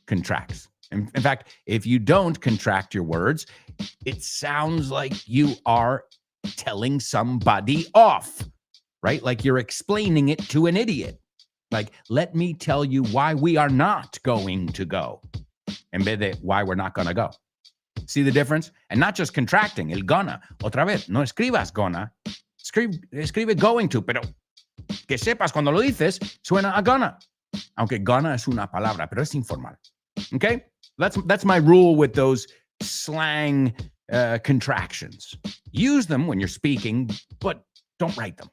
contracts. In fact, if you don't contract your words, it sounds like you are telling somebody off, right? Like you're explaining it to an idiot. Like, let me tell you why we are not going to go. En vez de why we're not going to go. See the difference? And not just contracting, el gonna. Otra vez, no escribas gonna. Escribe going to, pero que sepas cuando lo dices, suena a gonna. Aunque gonna es una palabra, pero es informal. Okay? That's my rule with those slang contractions. Use them when you're speaking, but don't write them.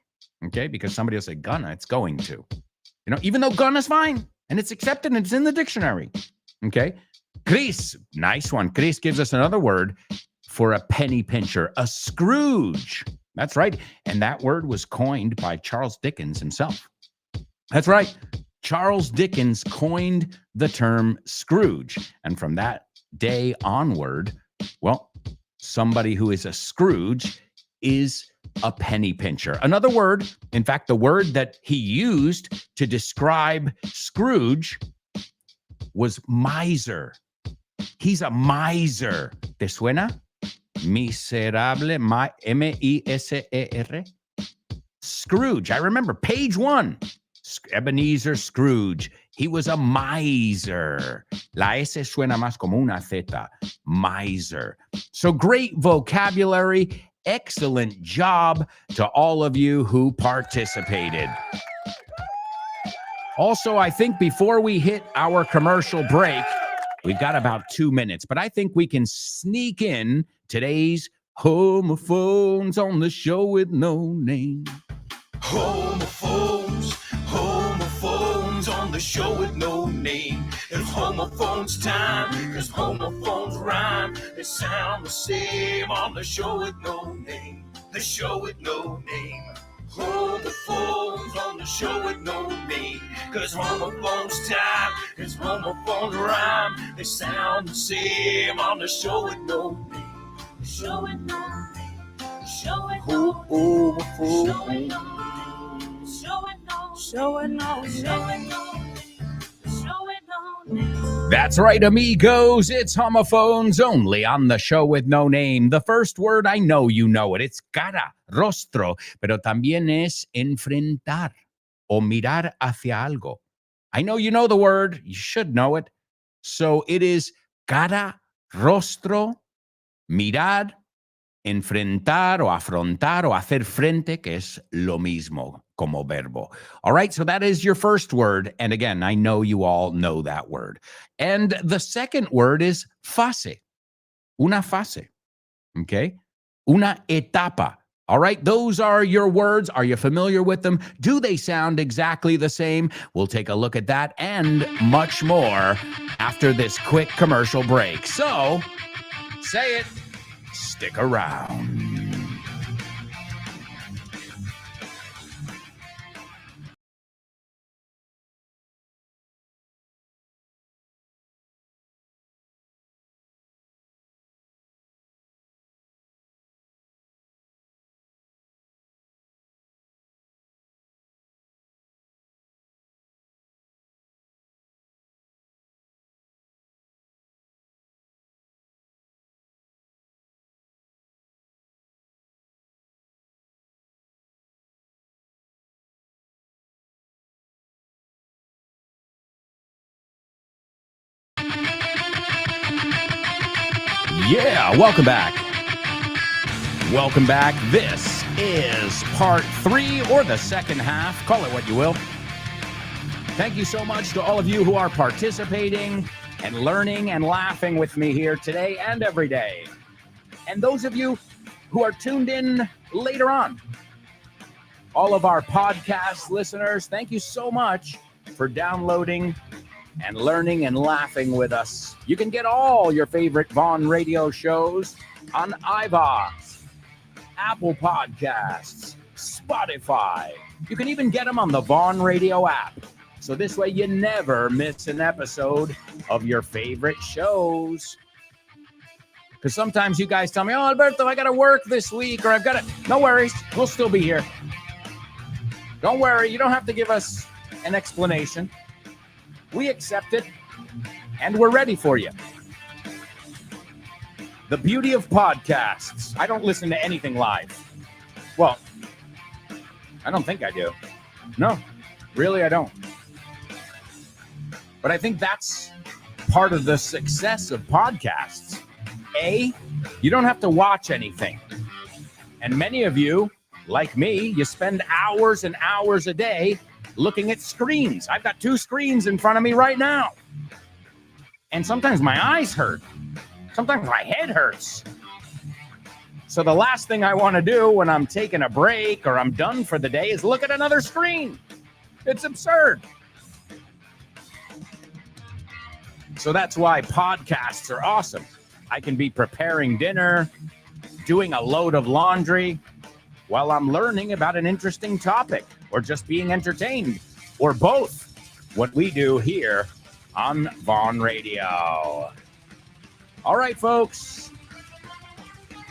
Okay? Because somebody will say gonna, it's going to. You know, even though gonna's fine and it's accepted and it's in the dictionary. Okay? Chris, nice one. Chris gives us another word for a penny pincher, a Scrooge. That's right. And that word was coined by Charles Dickens himself. That's right. Charles Dickens coined the term Scrooge. And from that day onward, well, somebody who is a Scrooge is a penny pincher. Another word, in fact, the word that he used to describe Scrooge was miser. He's a miser. ¿Te suena? Miserable, M-I-S-E-R. Scrooge. I remember page 1. Ebenezer Scrooge. He was a miser. La S suena más como una Z. Miser. So great vocabulary. Excellent job to all of you who participated. Also, I think before we hit our commercial break, we've got about 2 minutes, but I think we can sneak in today's homophones on the show with no name.
Homophones on the show with no name. It's homophones time, cause homophones rhyme. They sound the same on the show with no name. The show with no name. Homophones on the show with no name. Cause homophones time, cause homophones rhyme. They sound the same on the show with no name. The show with no name. The show with no name. Show with no name.
That's right, amigos. It's homophones only on the show with no name. The first word, I know you know it. It's cara, rostro, pero también es enfrentar o mirar hacia algo. I know you know the word. You should know it. So it is cara, rostro, mirar, enfrentar o afrontar o hacer frente, que es lo mismo como verbo. All right, so that is your first word. And again, I know you all know that word. And the second word is fase. Una fase. Okay? Una etapa. All right, those are your words. Are you familiar with them? Do they sound exactly the same? We'll take a look at that and much more after this quick commercial break. So, say it. Stick around. Yeah, welcome back. Welcome back. This is part 3 or the second half. Call it what you will. Thank you so much to all of you who are participating and learning and laughing with me here today and every day. And those of you who are tuned in later on. All of our podcast listeners, thank you so much for downloading and learning and laughing with us. You can get all your favorite Vaughn radio shows on iVox, Apple Podcasts, Spotify. You can even get them on the Vaughn radio app. So this way you never miss an episode of your favorite shows. Because sometimes you guys tell me, oh, Alberto, I got to work this week, or I've got to... No worries. We'll still be here. Don't worry. You don't have to give us an explanation. We accept it, and we're ready for you. The beauty of podcasts. I don't listen to anything live. Well, I don't think I do. No, really, I don't. But I think that's part of the success of podcasts. You don't have to watch anything. And many of you, like me, you spend hours and hours a day looking at screens. I've got 2 screens in front of me right now. And sometimes my eyes hurt. Sometimes my head hurts. So the last thing I want to do when I'm taking a break or I'm done for the day is look at another screen. It's absurd. So that's why podcasts are awesome. I can be preparing dinner, doing a load of laundry, while I'm learning about an interesting topic, or just being entertained, or both, what we do here on Vaughn Radio. All right, folks.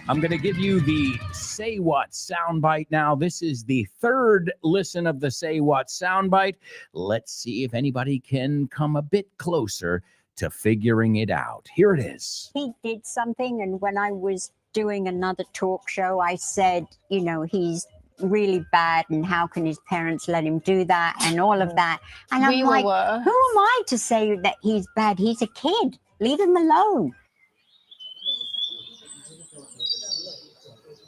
I'm going to give you the Say What soundbite now. This is the 3rd listen of the Say What soundbite. Let's see if anybody can come a bit closer to figuring it out. Here it is.
He did something, and when I was doing another talk show, I said, you know, he's really bad and how can his parents let him do that and all of that. And I'm like, who am I to say that he's bad? He's a kid. Leave him alone.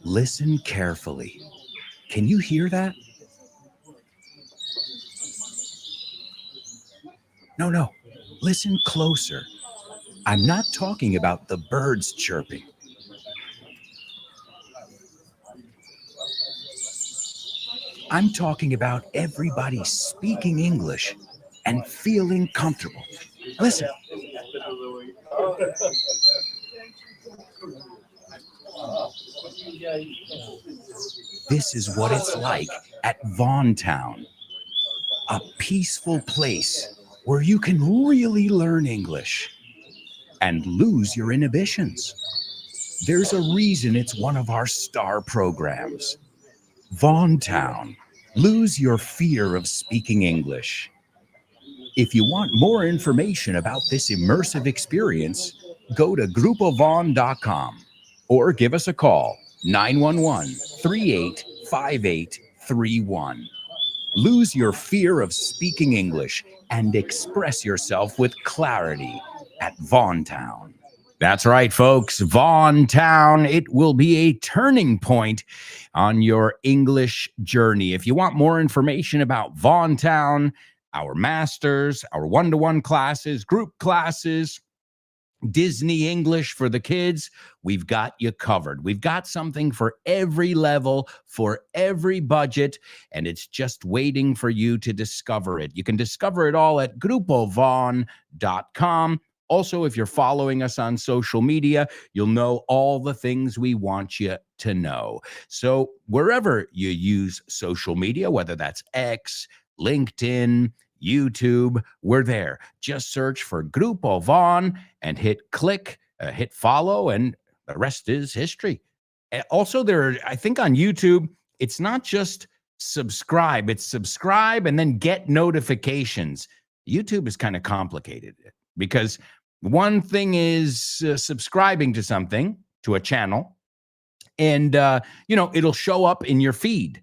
Listen carefully. Can you hear that? No. Listen closer. I'm not talking about the birds chirping. I'm talking about everybody speaking English and feeling comfortable. Listen. This is what it's like at Vaughntown, a peaceful place where you can really learn English and lose your inhibitions. There's a reason it's one of our star programs. Vaughntown, lose your fear of speaking English. If you want more information about this immersive experience, go to groupovon.com or give us a call, 911-385831. Lose your fear of speaking English and express yourself with clarity at Vaughntown. That's right, folks. Vaughntown. It will be a turning point on your English journey. If you want more information about Vaughntown, our masters, our one-to-one classes, group classes, Disney English for the kids, we've got you covered. We've got something for every level, for every budget, and it's just waiting for you to discover it. You can discover it all at groupovon.com. Also, if you're following us on social media, you'll know all the things we want you to know. So wherever you use social media, whether that's X, LinkedIn, YouTube, we're there. Just search for Grupo Von and hit click, hit follow, and the rest is history. Also, I think on YouTube, it's not just subscribe, it's subscribe and then get notifications. YouTube is kind of complicated because one thing is subscribing to something, to a channel, and it'll show up in your feed.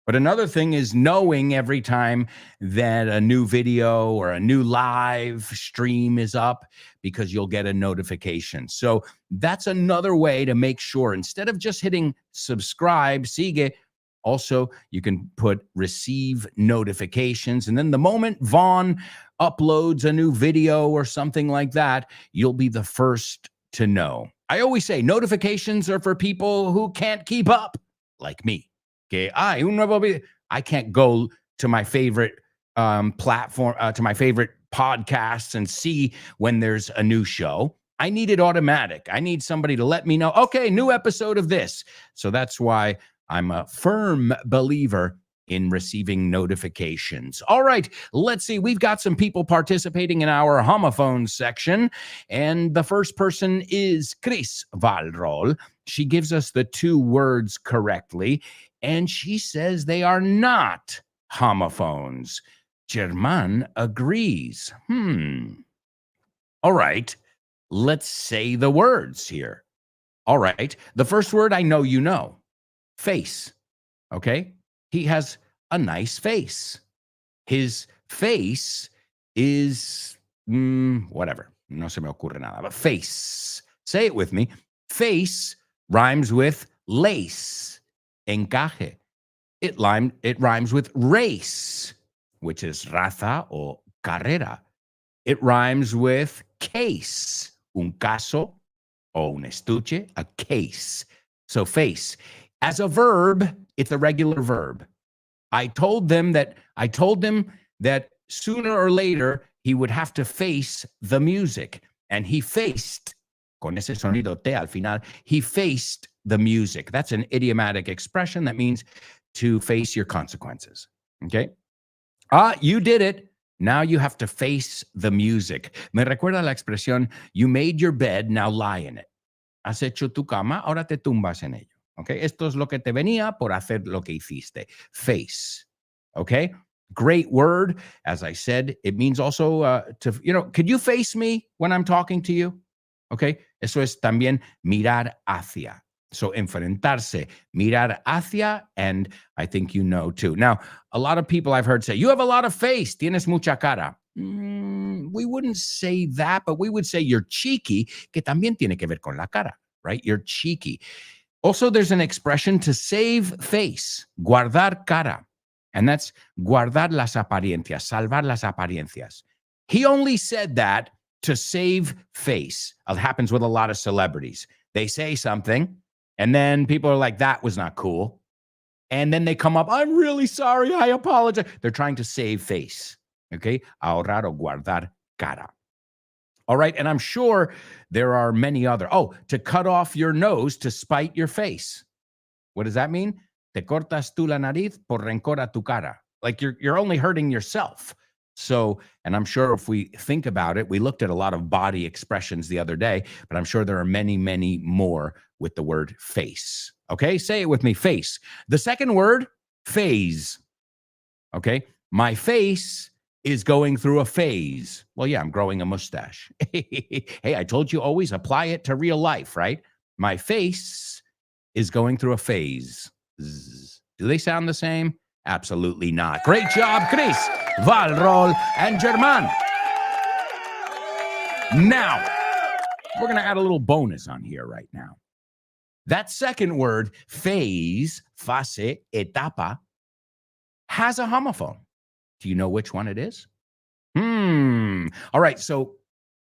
But another thing is knowing every time that a new video or a new live stream is up, because you'll get a notification. So that's another way to make sure, instead of just hitting subscribe, sigue, also you can put receive notifications. And then the moment Vaughn uploads a new video or something like that, you'll be the first to know. I always say notifications are for people who can't keep up, like me. Okay, I can't go to my favorite platform, to my favorite podcasts and see when there's a new show. I need it automatic. I need somebody to let me know, okay, new episode of this. So that's why I'm a firm believer in receiving notifications. All right, let's see. We've got some people participating in our homophone section. And the first person is Chris Valrol. She gives us the two words correctly. And she says they are not homophones. German agrees. All right, let's say the words here. All right, the first word I know you know, face. Okay, he has a nice face. His face is, whatever. No se me ocurre nada, but face. Say it with me. Face rhymes with lace. Encaje. It rhymes with race, which is raza o carrera. It rhymes with case, un caso o un estuche, a case. So face. As a verb, it's a regular verb. I told him that sooner or later he would have to face the music, and he faced, con ese sonido te al final, he faced the music. That's an idiomatic expression that means to face your consequences. Okay? You did it. Now you have to face the music. Me recuerda la expresión, you made your bed, now lie in it. Has hecho tu cama, ahora te tumbas en ello. Okay? Esto es lo que te venía por hacer lo que hiciste. Face. Okay? Great word. As I said, it means also could you face me when I'm talking to you? Okay. Eso es también mirar hacia. So enfrentarse, mirar hacia, and I think you know too. Now, a lot of people I've heard say, you have a lot of face, tienes mucha cara. We wouldn't say that, but we would say you're cheeky, que también tiene que ver con la cara, right? You're cheeky. Also, there's an expression to save face, guardar cara. And that's guardar las apariencias, salvar las apariencias. He only said that to save face. It happens with a lot of celebrities. They say something, and then people are like, that was not cool. And then they come up, I'm really sorry, I apologize. They're trying to save face. Okay? Ahorrar o guardar cara. All right. And I'm sure there are many other. Oh, to cut off your nose to spite your face. What does that mean? Te cortas tú la nariz por rencor a tu cara. Like you're only hurting yourself. So, and I'm sure if we think about it, we looked at a lot of body expressions the other day, but I'm sure there are many, many more with the word face. Okay, say it with me, face. The second word, phase. Okay, my face is going through a phase. Well, yeah, I'm growing a mustache. Hey, I told you always apply it to real life, right? My face is going through a phase. Zzz. Do they sound the same? Absolutely not. Great job, Chris, Valrol, and German. Now, we're going to add a little bonus on here right now. That second word, phase, fase, etapa, has a homophone. Do you know which one it is? All right, so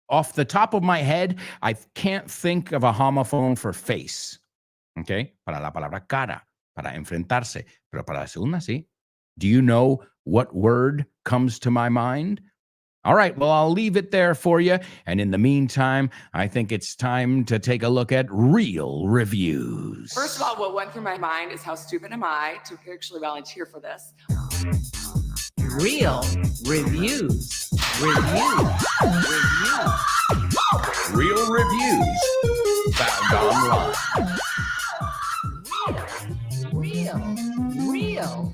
off the top of my head, I can't think of a homophone for face. Okay, para la palabra cara, para enfrentarse, pero para la segunda, sí. Do you know what word comes to my mind? All right, well, I'll leave it there for you. And in the meantime, I think it's time to take a look at real reviews.
First of all, what went through my mind is how stupid am I to actually volunteer for this?
Real reviews.
Real reviews found online.
Real reviews.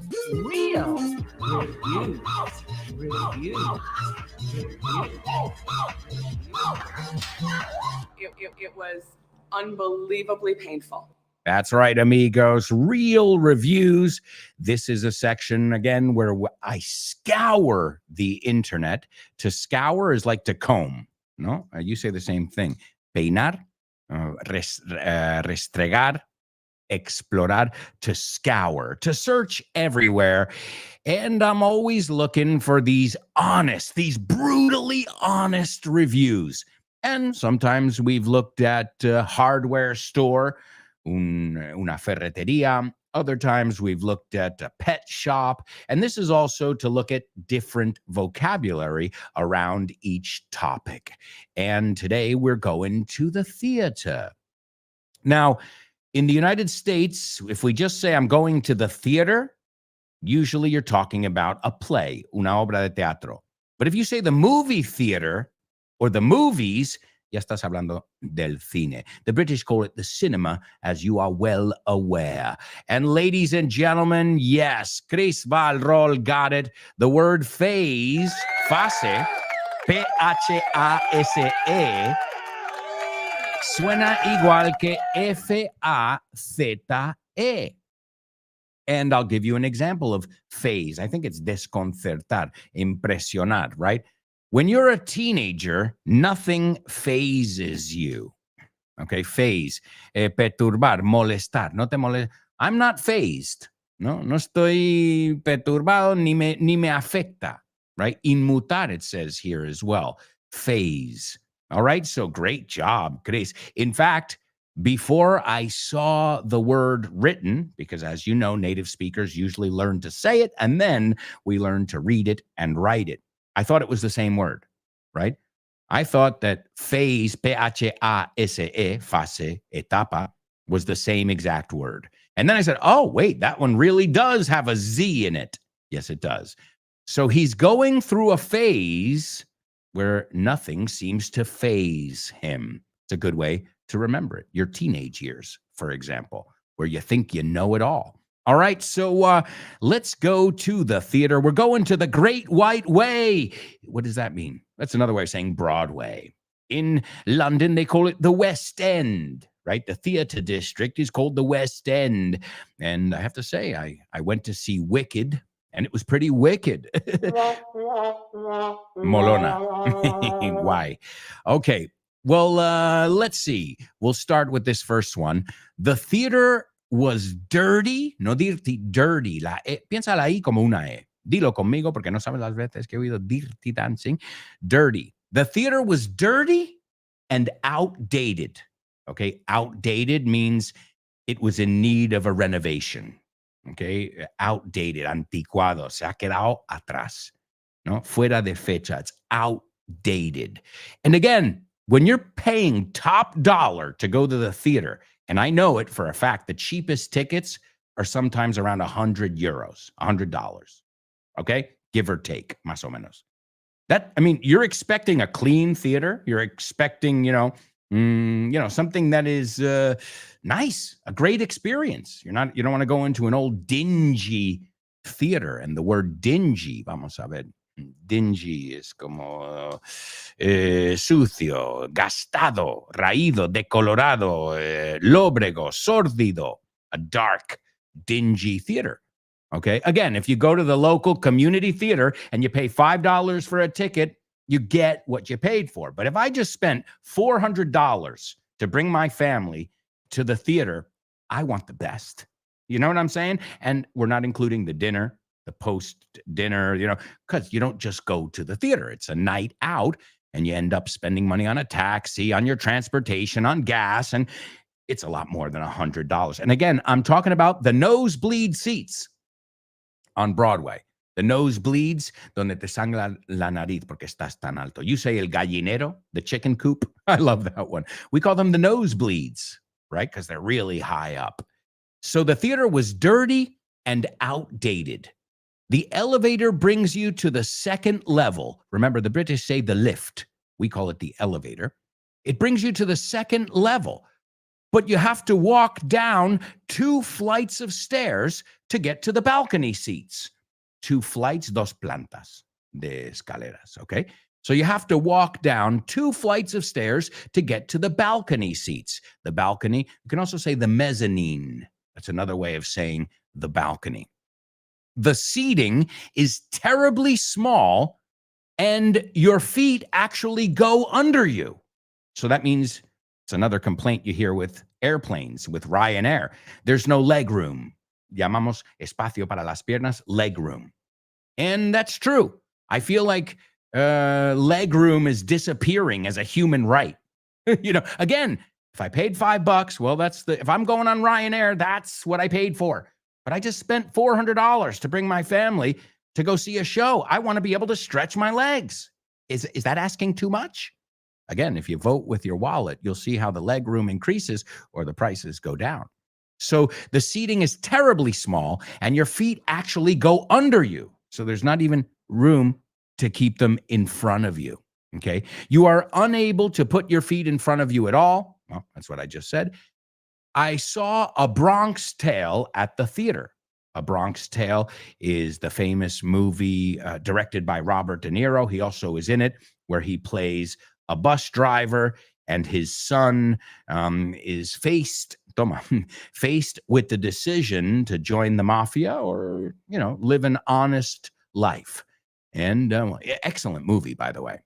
It was unbelievably painful.
That's right, amigos. Real reviews. This is a section, again, where I scour the internet. To scour is like to comb. No? You say the same thing. Peinar, restregar, explorar, to scour, to search everywhere. And I'm always looking for these brutally honest reviews. And sometimes we've looked at a hardware store, una ferretería. Other times we've looked at a pet shop. And this is also to look at different vocabulary around each topic. And today we're going to the theater. Now, in the United States, if we just say I'm going to the theater, usually you're talking about a play, una obra de teatro. But if you say the movie theater or the movies, ya estás hablando del cine. The British call it the cinema, as you are well aware. And ladies and gentlemen, yes, Chris Valrol got it. The word phase, fase, P-H-A-S-E, suena igual que F-A-Z-E. And I'll give you an example of phase. I think it's desconcertar, impresionar, right? When you're a teenager, nothing phases you. Okay, phase, perturbar, molestar, no te molesta. I'm not phased. No estoy perturbado ni me afecta, right? Inmutar, it says here as well. Phase. All right, so great job, Chris. In fact, before I saw the word written, because as you know, native speakers usually learn to say it, and then we learn to read it and write it. I thought it was the same word, right? I thought that phase, P-H-A-S-E, fase, etapa, was the same exact word. And then I said, oh, wait, that one really does have a Z in it. Yes, it does. So he's going through a phase where nothing seems to phase him. It's a good way to remember it. Your teenage years, for example, where you think you know it all. All right, so let's go to the theater. We're going to the Great White Way. What does that mean? That's another way of saying Broadway. In London, they call it the West End, right? The theater district is called the West End. And I have to say, I went to see Wicked, and it was pretty wicked. Molona. Why? Okay, well, let's see. We'll start with this first one. The theater was dirty, no dirty, dirty. Piénsala ahí como una E. Dilo conmigo porque no sabes las veces que he oído dirty dancing. Dirty. The theater was dirty and outdated. Okay, outdated means it was in need of a renovation. Okay, outdated, anticuado, se ha quedado atrás, no? Fuera de fecha, it's outdated. And again, when you're paying top dollar to go to the theater, and I know it for a fact, the cheapest tickets are sometimes around €100, $100. Okay, give or take, más o menos. That, I mean, you're expecting a clean theater. You're expecting, something that is nice, a great experience. You don't want to go into an old dingy theater. And the word dingy, vamos a ver, dingy is como sucio, gastado, raído, decolorado, lóbrego, sórdido, a dark, dingy theater. Okay. Again, if you go to the local community theater and you pay $5 for a ticket, you get what you paid for. But if I just spent $400 to bring my family to the theater, I want the best. You know what I'm saying? And we're not including the dinner, the post-dinner, because you don't just go to the theater. It's a night out, and you end up spending money on a taxi, on your transportation, on gas, and it's a lot more than $100. And again, I'm talking about the nosebleed seats on Broadway. The nosebleeds, donde te sangra la nariz porque estás tan alto. You say el gallinero, the chicken coop. I love that one. We call them the nosebleeds, right? Because they're really high up. So the theater was dirty and outdated. The elevator brings you to the second level. Remember, the British say the lift. We call it the elevator. It brings you to the second level. But you have to walk down 2 flights of stairs to get to the balcony seats. 2 flights, 2 plantas de escaleras, okay? So you have to walk down 2 flights of stairs to get to the balcony seats. The balcony, you can also say the mezzanine. That's another way of saying the balcony. The seating is terribly small, and your feet actually go under you. So that means it's another complaint you hear with airplanes, with Ryanair. There's no leg room. Llamamos espacio para las piernas, leg room. And that's true. I feel like leg room is disappearing as a human right. Again, if I paid $5, well, if I'm going on Ryanair, that's what I paid for. But I just spent $400 to bring my family to go see a show. I want to be able to stretch my legs. Is that asking too much? Again, if you vote with your wallet, you'll see how the leg room increases or the prices go down. So the seating is terribly small, and your feet actually go under you. So there's not even room to keep them in front of you, okay? You are unable to put your feet in front of you at all. Well, that's what I just said. I saw A Bronx Tale at the theater. A Bronx Tale is the famous movie directed by Robert De Niro. He also is in it, where he plays a bus driver, and his son is faced with the decision to join the mafia or, live an honest life. And excellent movie, by the way.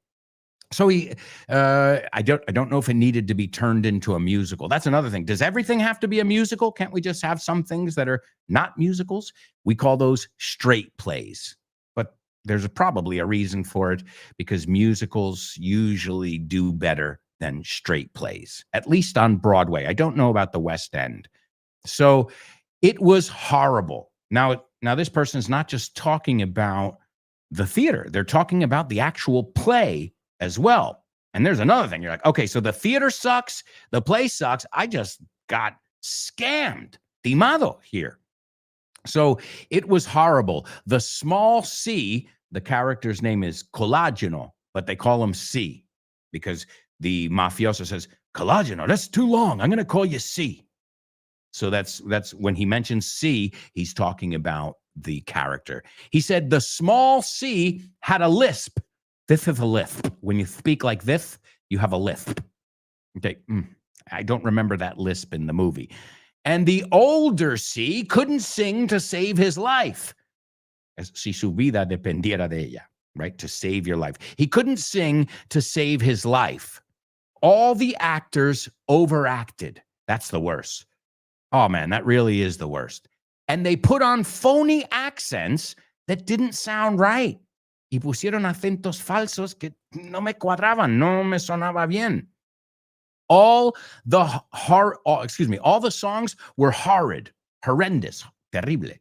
So I don't know if it needed to be turned into a musical. That's another thing. Does everything have to be a musical? Can't we just have some things that are not musicals? We call those straight plays. But there's probably a reason for it, because musicals usually do better than straight plays, at least on Broadway. I don't know about the West End. So it was horrible. Now this person is not just talking about the theater. They're talking about the actual play as well. And there's another thing. You're like, okay, so the theater sucks. The play sucks. I just got scammed, timado here. So it was horrible. The small C, the character's name is Collageno, but they call him C because the mafioso says, Collageno, that's too long. I'm going to call you C. So that's when he mentions C, he's talking about the character. He said the small C had a lisp. This is a lisp. When you speak like this, you have a lisp. Okay. I don't remember that lisp in the movie. And the older C couldn't sing to save his life. As si su vida dependiera de ella, right? To save your life. He couldn't sing to save his life. All the actors overacted. That's the worst. Oh, man, that really is the worst. And they put on phony accents that didn't sound right. Y pusieron acentos falsos que no me cuadraban, no me sonaba bien. All the songs were horrid, horrendous, terrible.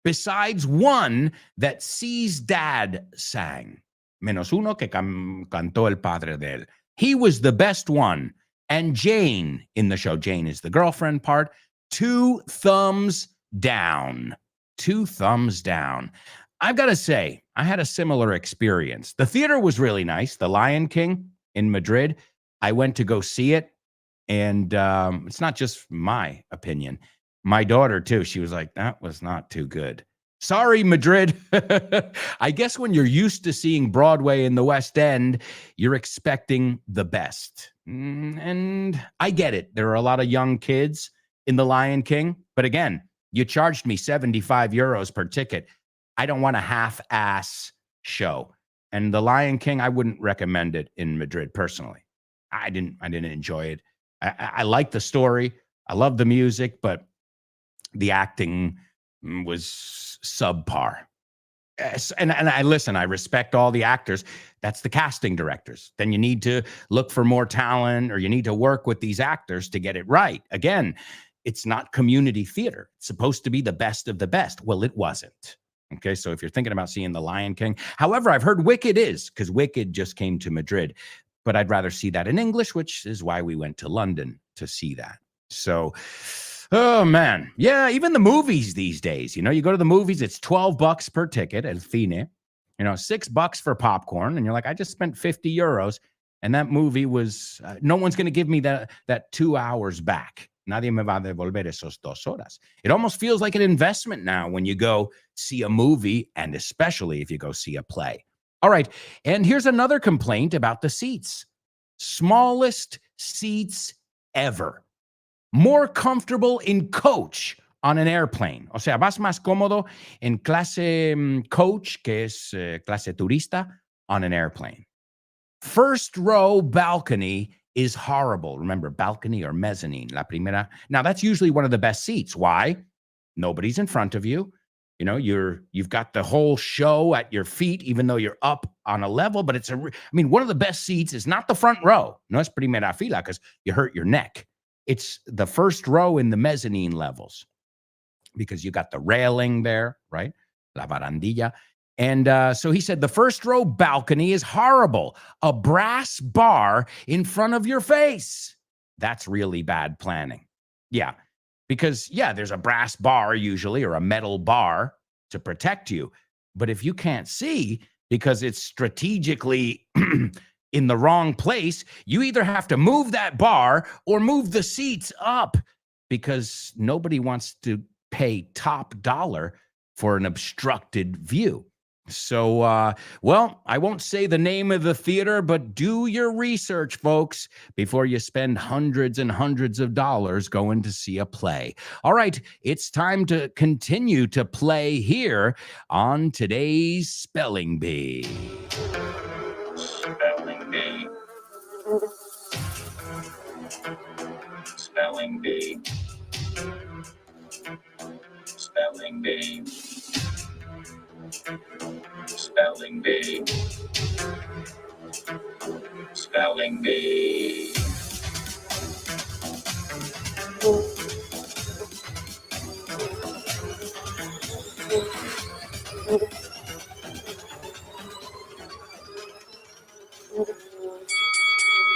Besides one that C's dad sang. Menos uno que cantó el padre de él. He was the best one. And Jane in the show, Jane is the girlfriend part, 2 thumbs down. 2 thumbs down. I've got to say, I had a similar experience. The theater was really nice. The Lion King in Madrid. I went to go see it. And it's not just my opinion. My daughter, too, she was like, that was not too good. Sorry, Madrid. I guess when you're used to seeing Broadway in the West End, you're expecting the best. And I get it. There are a lot of young kids in The Lion King. But again, you charged me 75 euros per ticket. I don't want a half-ass show. And The Lion King, I wouldn't recommend it in Madrid personally. I didn't enjoy it. I like the story. I love the music, but the acting was subpar. And I listen, I respect all the actors. That's the casting directors. Then you need to look for more talent, or you need to work with these actors to get it right. Again, it's not community theater. It's supposed to be the best of the best. Well, it wasn't. Okay, so if you're thinking about seeing The Lion King, however, I've heard Wicked is, because Wicked just came to Madrid. But I'd rather see that in English, which is why we went to London to see that. So, oh, man. Yeah, even the movies these days. You go to the movies, it's $12 per ticket at cine. $6 for popcorn. And you're like, I just spent 50 euros. And that movie was, no one's going to give me that 2 hours back. Nadie me va a devolver esos 2 horas. It almost feels like an investment now when you go see a movie, and especially if you go see a play. All right, and here's another complaint about the seats. Smallest seats ever. More comfortable in coach on an airplane. O sea, vas más cómodo en clase coach, que es clase turista, on an airplane. First row balcony is horrible. Remember, balcony or mezzanine, la primera. Now, that's usually one of the best seats. Why? Nobody's in front of you. You've got the whole show at your feet, even though you're up on a level, but one of the best seats is not the front row. No es primera fila because you hurt your neck. It's the first row in the mezzanine levels because you got the railing there, right? La barandilla. And so he said, the first row balcony is horrible. A brass bar in front of your face. That's really bad planning. Yeah. Because, there's a brass bar usually, or a metal bar to protect you. But if you can't see because it's strategically in the wrong place, you either have to move that bar or move the seats up, because nobody wants to pay top dollar for an obstructed view. So, I won't say the name of the theater, but do your research, folks, before you spend hundreds and hundreds of dollars going to see a play. All right, it's time to continue to play here on today's Spelling Bee.
Spelling Bee. Spelling Bee. Spelling Bee. Spelling Bee. Spelling Bee.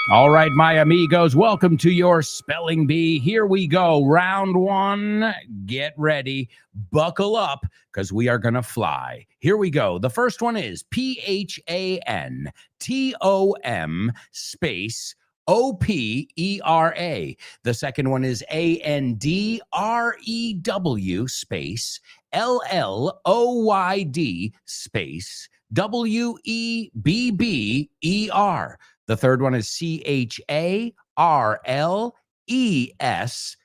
All right, my amigos, welcome to your Spelling Bee. Here we go. Round 1. Get ready. Buckle up, because we are going to fly. Here we go. The first one is PHANTOM space O-P-E-R-A. The second one is A-N-D-R-E-W space L-L-O-Y-D space W-E-B-B-E-R. The third one is C-H-A-R-L-E-S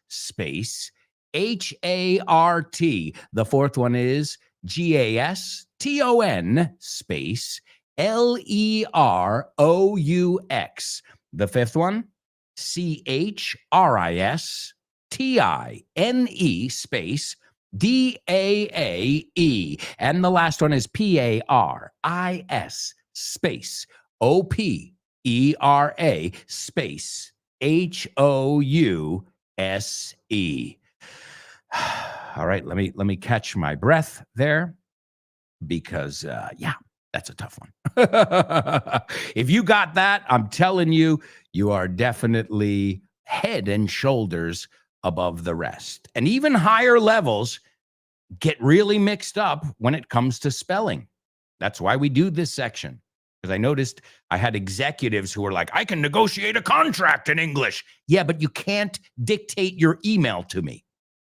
space H-A-R-T. The fourth one is G-A-S-T-O-N space L-E-R-O-U-X. The fifth one, C-H-R-I-S-T-I-N-E space D-A-A-E. And the last one is P-A-R-I-S space O-P-E-R-A space H-O-U-S-E. All right, let me catch my breath there because, that's a tough one. If you got that, I'm telling you, you are definitely head and shoulders above the rest. And even higher levels get really mixed up when it comes to spelling. That's why we do this section. Because I noticed I had executives who were like, I can negotiate a contract in English. Yeah, but you can't dictate your email to me.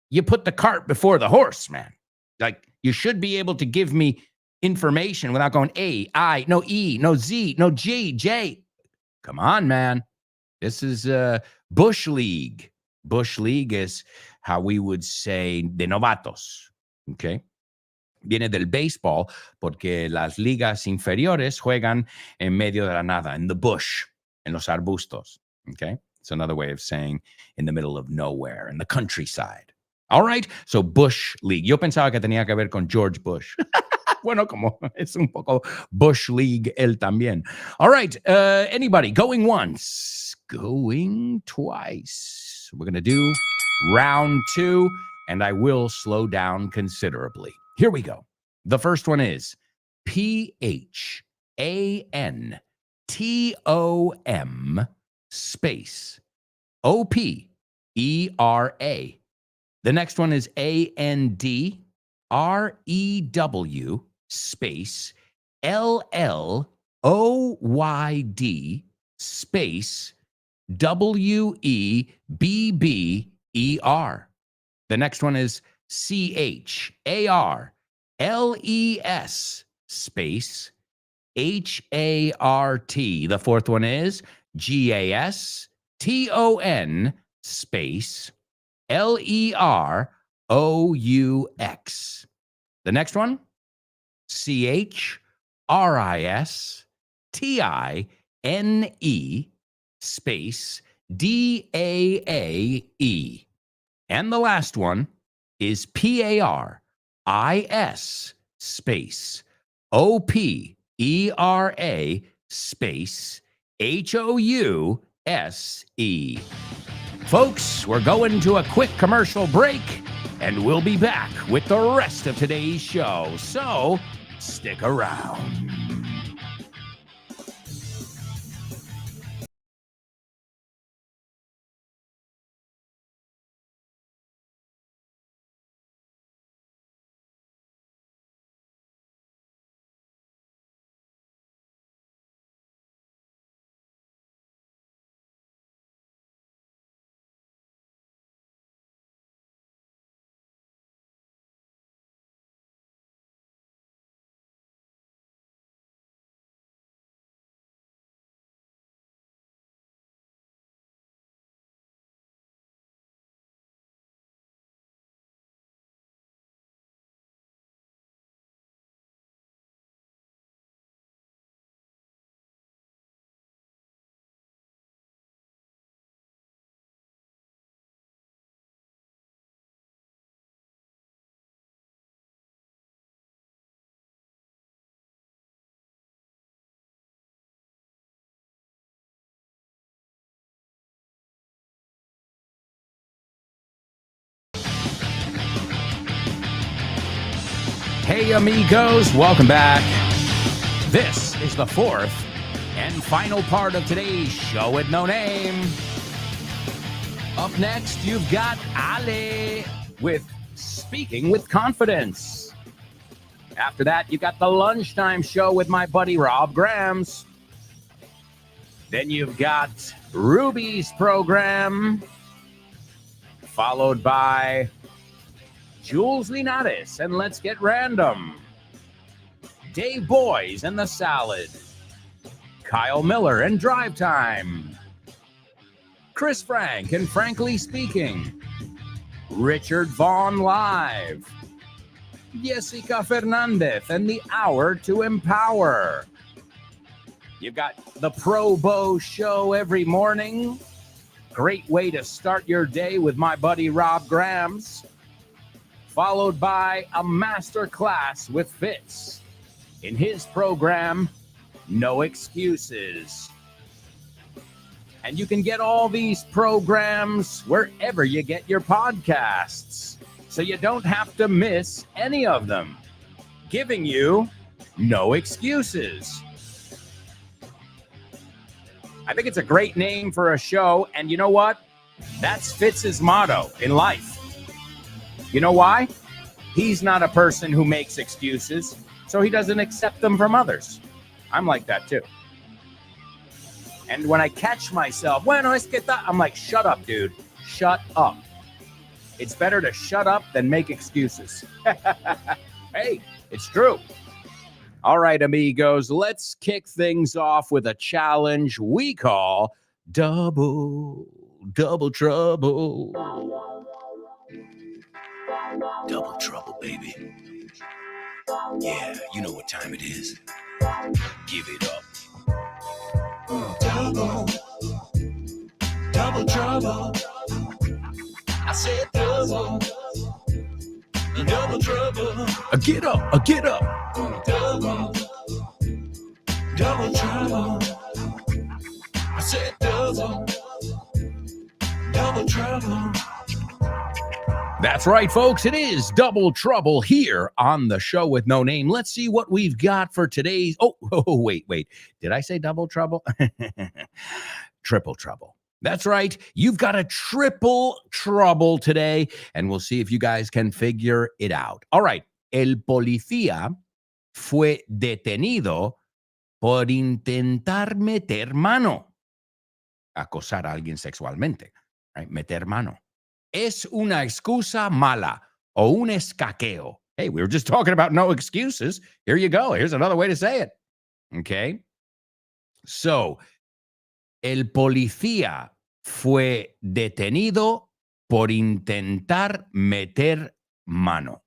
You put the cart before the horse, man. Like, you should be able to give me information without going A, I, no E, no Z, no G, J. Come on, man. This is Bush League. Bush League is how we would say de novatos. Okay. Viene del béisbol porque las ligas inferiores juegan en medio de la nada, in the bush, en los arbustos. Okay. It's another way of saying in the middle of nowhere, in the countryside. All right. So Bush League. Yo pensaba que tenía que ver con George Bush. Bueno, como es un poco Bush League él también. All right. Anybody going once, going twice. We're going to do round 2, and I will slow down considerably. Here we go. The first one is P-H-A-N-T-O-M space O-P-E-R-A. The next one is A-N-D-R-E-W space L-L-O-Y-D space W-E-B-B-E-R. The next one is C-H-A-R-L-E-S space H-A-R-T. The fourth one is G-A-S-T-O-N space L-E-R-O-U-X. The next one, C-H-R-I-S-T-I-N-E space D-A-A-E. And the last one is P-A-R-I-S space O-P-E-R-A space H-O-U-S-E. Folks, we're going to a quick commercial break, and we'll be back with the rest of today's show. So, stick around. Hey, amigos, welcome back. This is the fourth and final part of today's show with no name. Up next, you've got Ale with Speaking with Confidence. After that, you got the lunchtime show with my buddy Rob Grams. Then you've got Ruby's program, followed by Jules Linares and Let's Get Random, Dave Boys and The Salad, Kyle Miller and Drive Time, Chris Frank and Frankly Speaking, Richard Vaughn Live, Jessica Fernandez and The Hour to Empower. You've got the Pro Bow Show every morning. Great way to start your day with my buddy Rob Grams. Followed by a master class with Fitz in his program, No Excuses. And you can get all these programs wherever you get your podcasts, so you don't have to miss any of them. Giving you No Excuses. I think it's a great name for a show, and you know what? That's Fitz's motto in life. You know why? He's not a person who makes excuses, so he doesn't accept them from others. I'm like that too. And when I catch myself, bueno, es que ta, I'm like, shut up, dude. Shut up. It's better to shut up than make excuses. Hey, it's true. All right, amigos, let's kick things off with a challenge we call Double Trouble.
Double trouble, baby. Yeah, you know what time it is. Give it up. Double trouble. I said double trouble.
Get up, get up.
Double trouble. I said double trouble.
That's right, folks. It is Double Trouble here on the show with no name. Let's see what we've got for today's. Oh, wait. Did I say double trouble? Triple trouble. That's right. You've got a triple trouble today, and we'll see if you guys can figure it out. All right. El policía fue detenido por intentar meter mano. Acosar a alguien sexualmente. Right? Meter mano. Es una excusa mala o un escaqueo. Hey, we were just talking about no excuses. Here you go. Here's another way to say it. Okay. So, el policía fue detenido por intentar meter mano.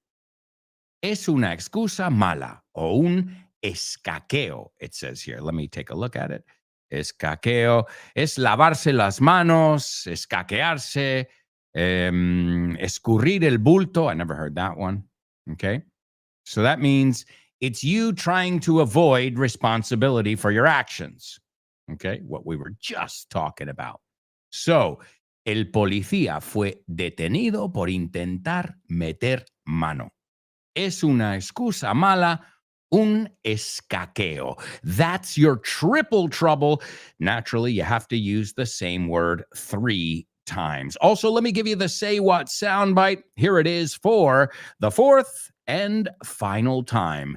Es una excusa mala o un escaqueo, it says here. Let me take a look at it. Escaqueo es lavarse las manos, escaquearse, escurrir el bulto. I never heard that one. Okay. So that means it's you trying to avoid responsibility for your actions. Okay. What we were just talking about. So, el policía fue detenido por intentar meter mano. Es una excusa mala, un escaqueo. That's your triple trouble. Naturally, you have to use the same word 3 times. Also, let me give you the Say What soundbite. Here it is for the 4th and final time.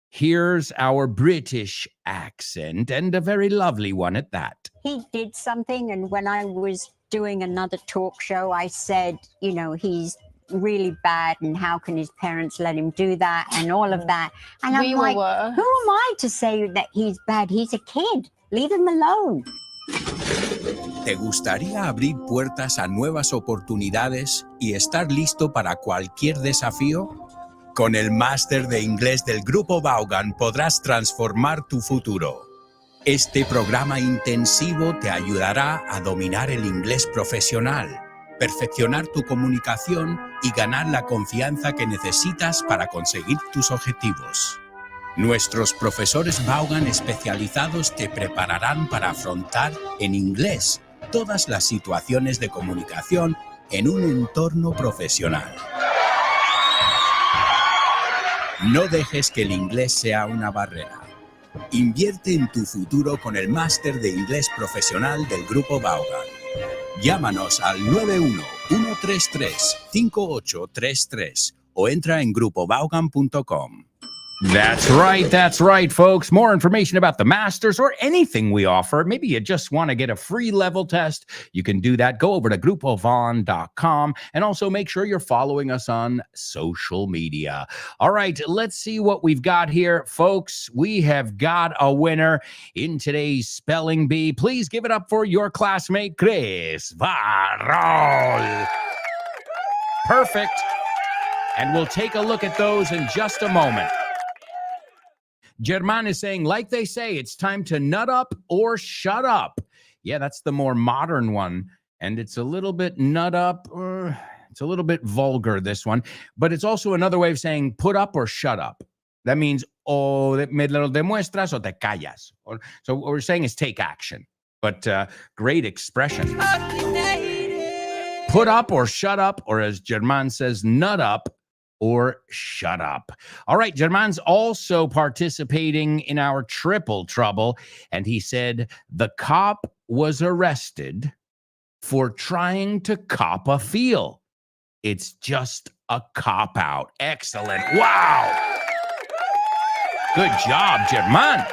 Here's our British accent, and a very lovely one at that.
He did something, and when I was doing another talk show, I said, you know, he's really bad, and how can his parents let him do that, and all of that. And I'm like, who am I to say that he's bad? He's a kid. Leave him alone.
¿Te gustaría abrir puertas a nuevas oportunidades y estar listo para cualquier desafío? Con el máster de inglés del Grupo Vaughan podrás transformar tu futuro. Este programa intensivo te ayudará a dominar el inglés profesional, perfeccionar tu comunicación y ganar la confianza que necesitas para conseguir tus objetivos. Nuestros profesores Vaughan especializados te prepararán para afrontar en inglés todas las situaciones de comunicación en un entorno profesional. No dejes que el inglés sea una barrera. Invierte en tu futuro con el máster de inglés profesional del Grupo Vaughan. Llámanos al 91-133-5833 o entra en grupovaughan.com.
That's right, folks. More information about the Masters or anything we offer. Maybe you just want to get a free level test. You can do that. Go over to grupovon.com and also make sure you're following us on social media. All right, let's see what we've got here, folks. We have got a winner in today's Spelling Bee. Please give it up for your classmate, Chris Varol. Perfect. And we'll take a look at those in just a moment. German is saying, like they say, it's time to nut up or shut up. Yeah, that's the more modern one. And it's a little bit nut up. It's a little bit vulgar, this one. But it's also another way of saying put up or shut up. That means, o me lo demuestras o te callas. So what we're saying is take action. But great expression. Put up or shut up, or as German says, nut up or shut up. All right, German's also participating in our triple trouble, and he said the cop was arrested for trying to cop a feel. It's just a cop-out. Excellent. Wow. Good job, German.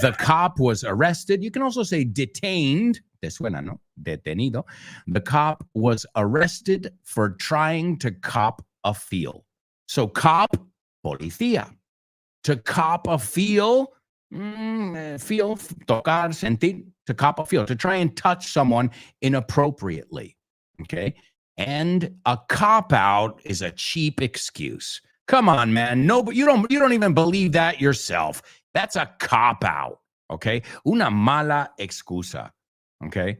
The cop was arrested. You can also say detained. Te suena, no? Detenido. The cop was arrested for trying to cop a feel. So cop, policía. To cop a feel, feel, tocar, sentir, to cop a feel, to try and touch someone inappropriately. Okay? And a cop-out is a cheap excuse. Come on, man. No, but you don't even believe that yourself. That's a cop-out, okay? Una mala excusa, okay?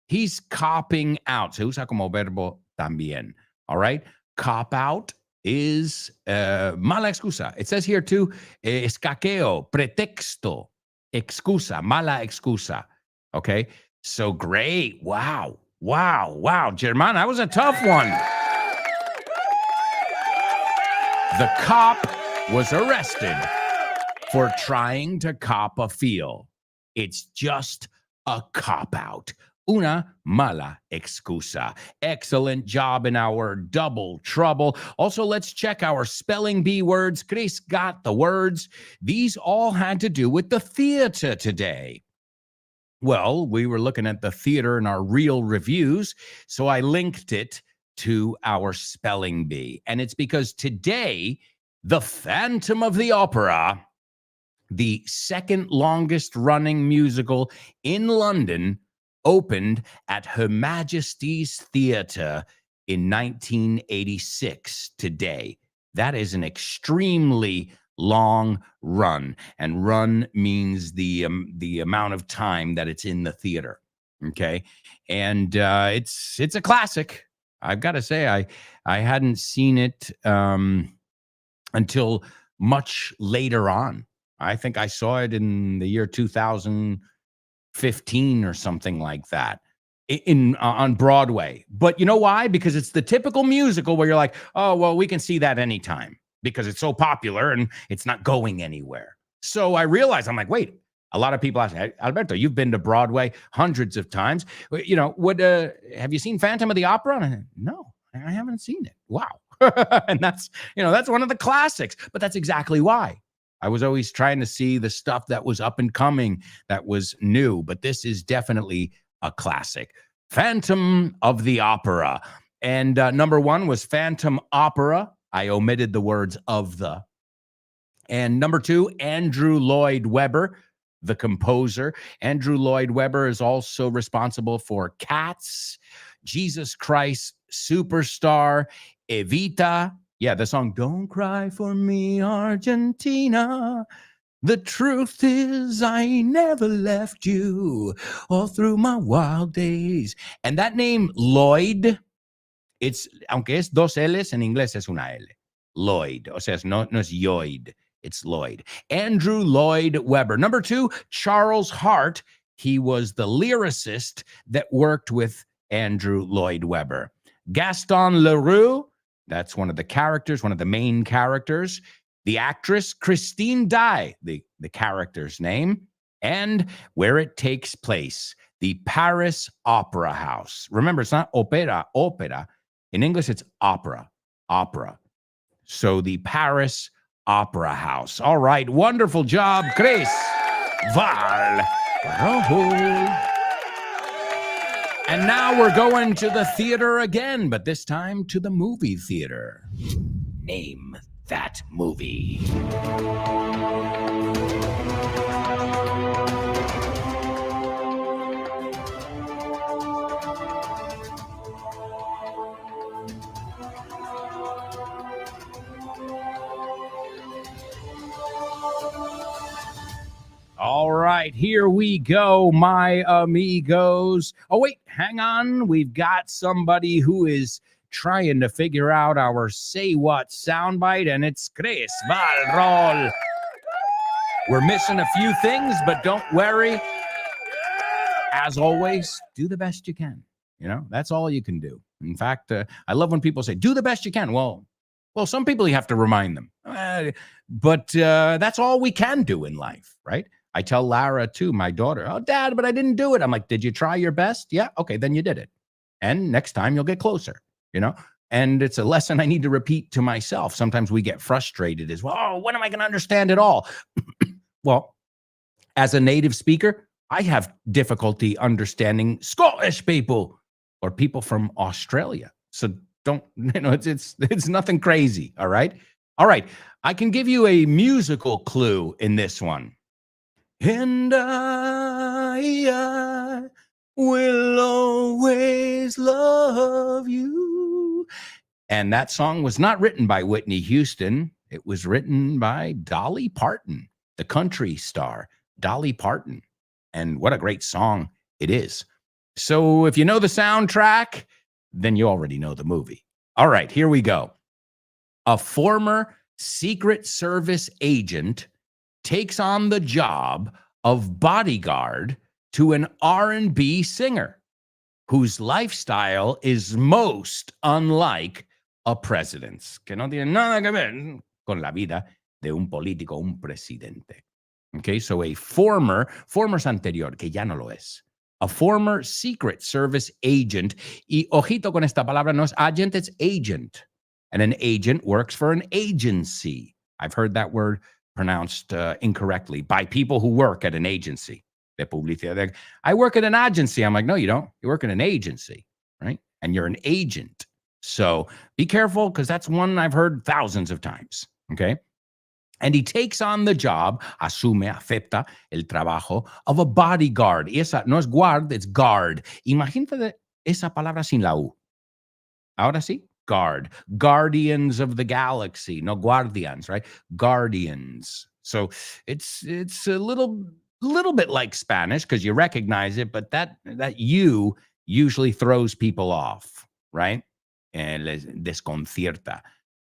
He's copping out. Se usa como verbo también, all right? Cop-out is mala excusa. It says here too, escaqueo, pretexto, excusa, mala excusa, okay? So great. Wow. German, that was a tough one. The cop was arrested for trying to cop a feel. It's just a cop-out. Una mala excusa. Excellent job in our double trouble. Also, let's check our spelling bee words. Chris got the words. These all had to do with the theater today. Well, we were looking at the theater in our real reviews, so I linked it to our spelling bee. And it's because today, the Phantom of the Opera, the second longest running musical in London, opened at Her Majesty's Theatre in 1986 today. That is an extremely long run, and run means the amount of time that it's in the theater. Okay, and it's a classic. I've got to say, I hadn't seen it until much later on. I think I saw it in the year 2015 or something like that on Broadway. But you know why? Because it's the typical musical where you're like, oh, well, we can see that anytime because it's so popular and it's not going anywhere. So I realized, I'm like, wait, a lot of people ask, hey, Alberto, you've been to Broadway hundreds of times. You know, have you seen Phantom of the Opera? And I said, no, I haven't seen it. Wow. And that's one of the classics, but that's exactly why. I was always trying to see the stuff that was up and coming, that was new, but this is definitely a classic. Phantom of the Opera. And number one was Phantom Opera. I omitted the words of the. And number two, Andrew Lloyd Webber, the composer. Andrew Lloyd Webber is also responsible for Cats, Jesus Christ Superstar, Evita. Yeah, the song Don't Cry for Me, Argentina. The truth is I never left you all through my wild days. And that name, Lloyd, aunque es dos L's, en inglés es una L. Lloyd. O sea, no es Yoid. It's Lloyd. Andrew Lloyd Webber. Number two, Charles Hart. He was the lyricist that worked with Andrew Lloyd Webber. Gaston Leroux. That's one of the characters, one of the main characters. The actress, Christine Dye, the character's name, and where it takes place, the Paris Opera House. Remember, it's not opera. In English, it's opera. So the Paris Opera House. All right, wonderful job, Chris Val Rahul. And now we're going to the theater again, but this time to the movie theater. Name that movie. All right, here we go, my amigos. Oh, wait, hang on. We've got somebody who is trying to figure out our Say What soundbite, and it's Chris Valrol. We're missing a few things, but don't worry. As always, do the best you can. You know, that's all you can do. In fact, I love when people say, do the best you can. Well, some people you have to remind them. But that's all we can do in life, right? I tell Lara, too, my daughter, oh, Dad, but I didn't do it. I'm like, did you try your best? Yeah. Okay, then you did it. And next time you'll get closer, you know? And it's a lesson I need to repeat to myself. Sometimes we get frustrated as well. Oh, when am I going to understand it all? Well, as a native speaker, I have difficulty understanding Scottish people or people from Australia. So don't, you know, it's nothing crazy. All right. All right. I can give you a musical clue in this one. And I will always love you. And that song was not written by Whitney Houston. It was written by Dolly Parton, the country star, Dolly Parton. And what a great song it is. So if you know the soundtrack, then you already know the movie. All right, here we go. A former Secret Service agent takes on the job of bodyguard to an R&B singer whose lifestyle is most unlike a president's, que no tiene nada que ver con la vida de un político, un presidente. Okay, so a former anterior, que ya no lo es. A former Secret Service agent, y ojito con esta palabra, no es agent, it's agent. And an agent works for an agency. I've heard that word pronounced incorrectly by people who work at an agency. De publicidad. I work at an agency. I'm like, no, you don't. You work at an agency, right? And you're an agent. So be careful, because that's one I've heard thousands of times, okay? And he takes on the job, asume, acepta el trabajo of a bodyguard. Y esa no es guard, it's guard. Imagínate esa palabra sin la U. Ahora sí, guard. Guardians of the galaxy. No guardians, right? Guardians. So it's a little bit like Spanish because you recognize it, but that U usually throws people off, right? And les desconcierta.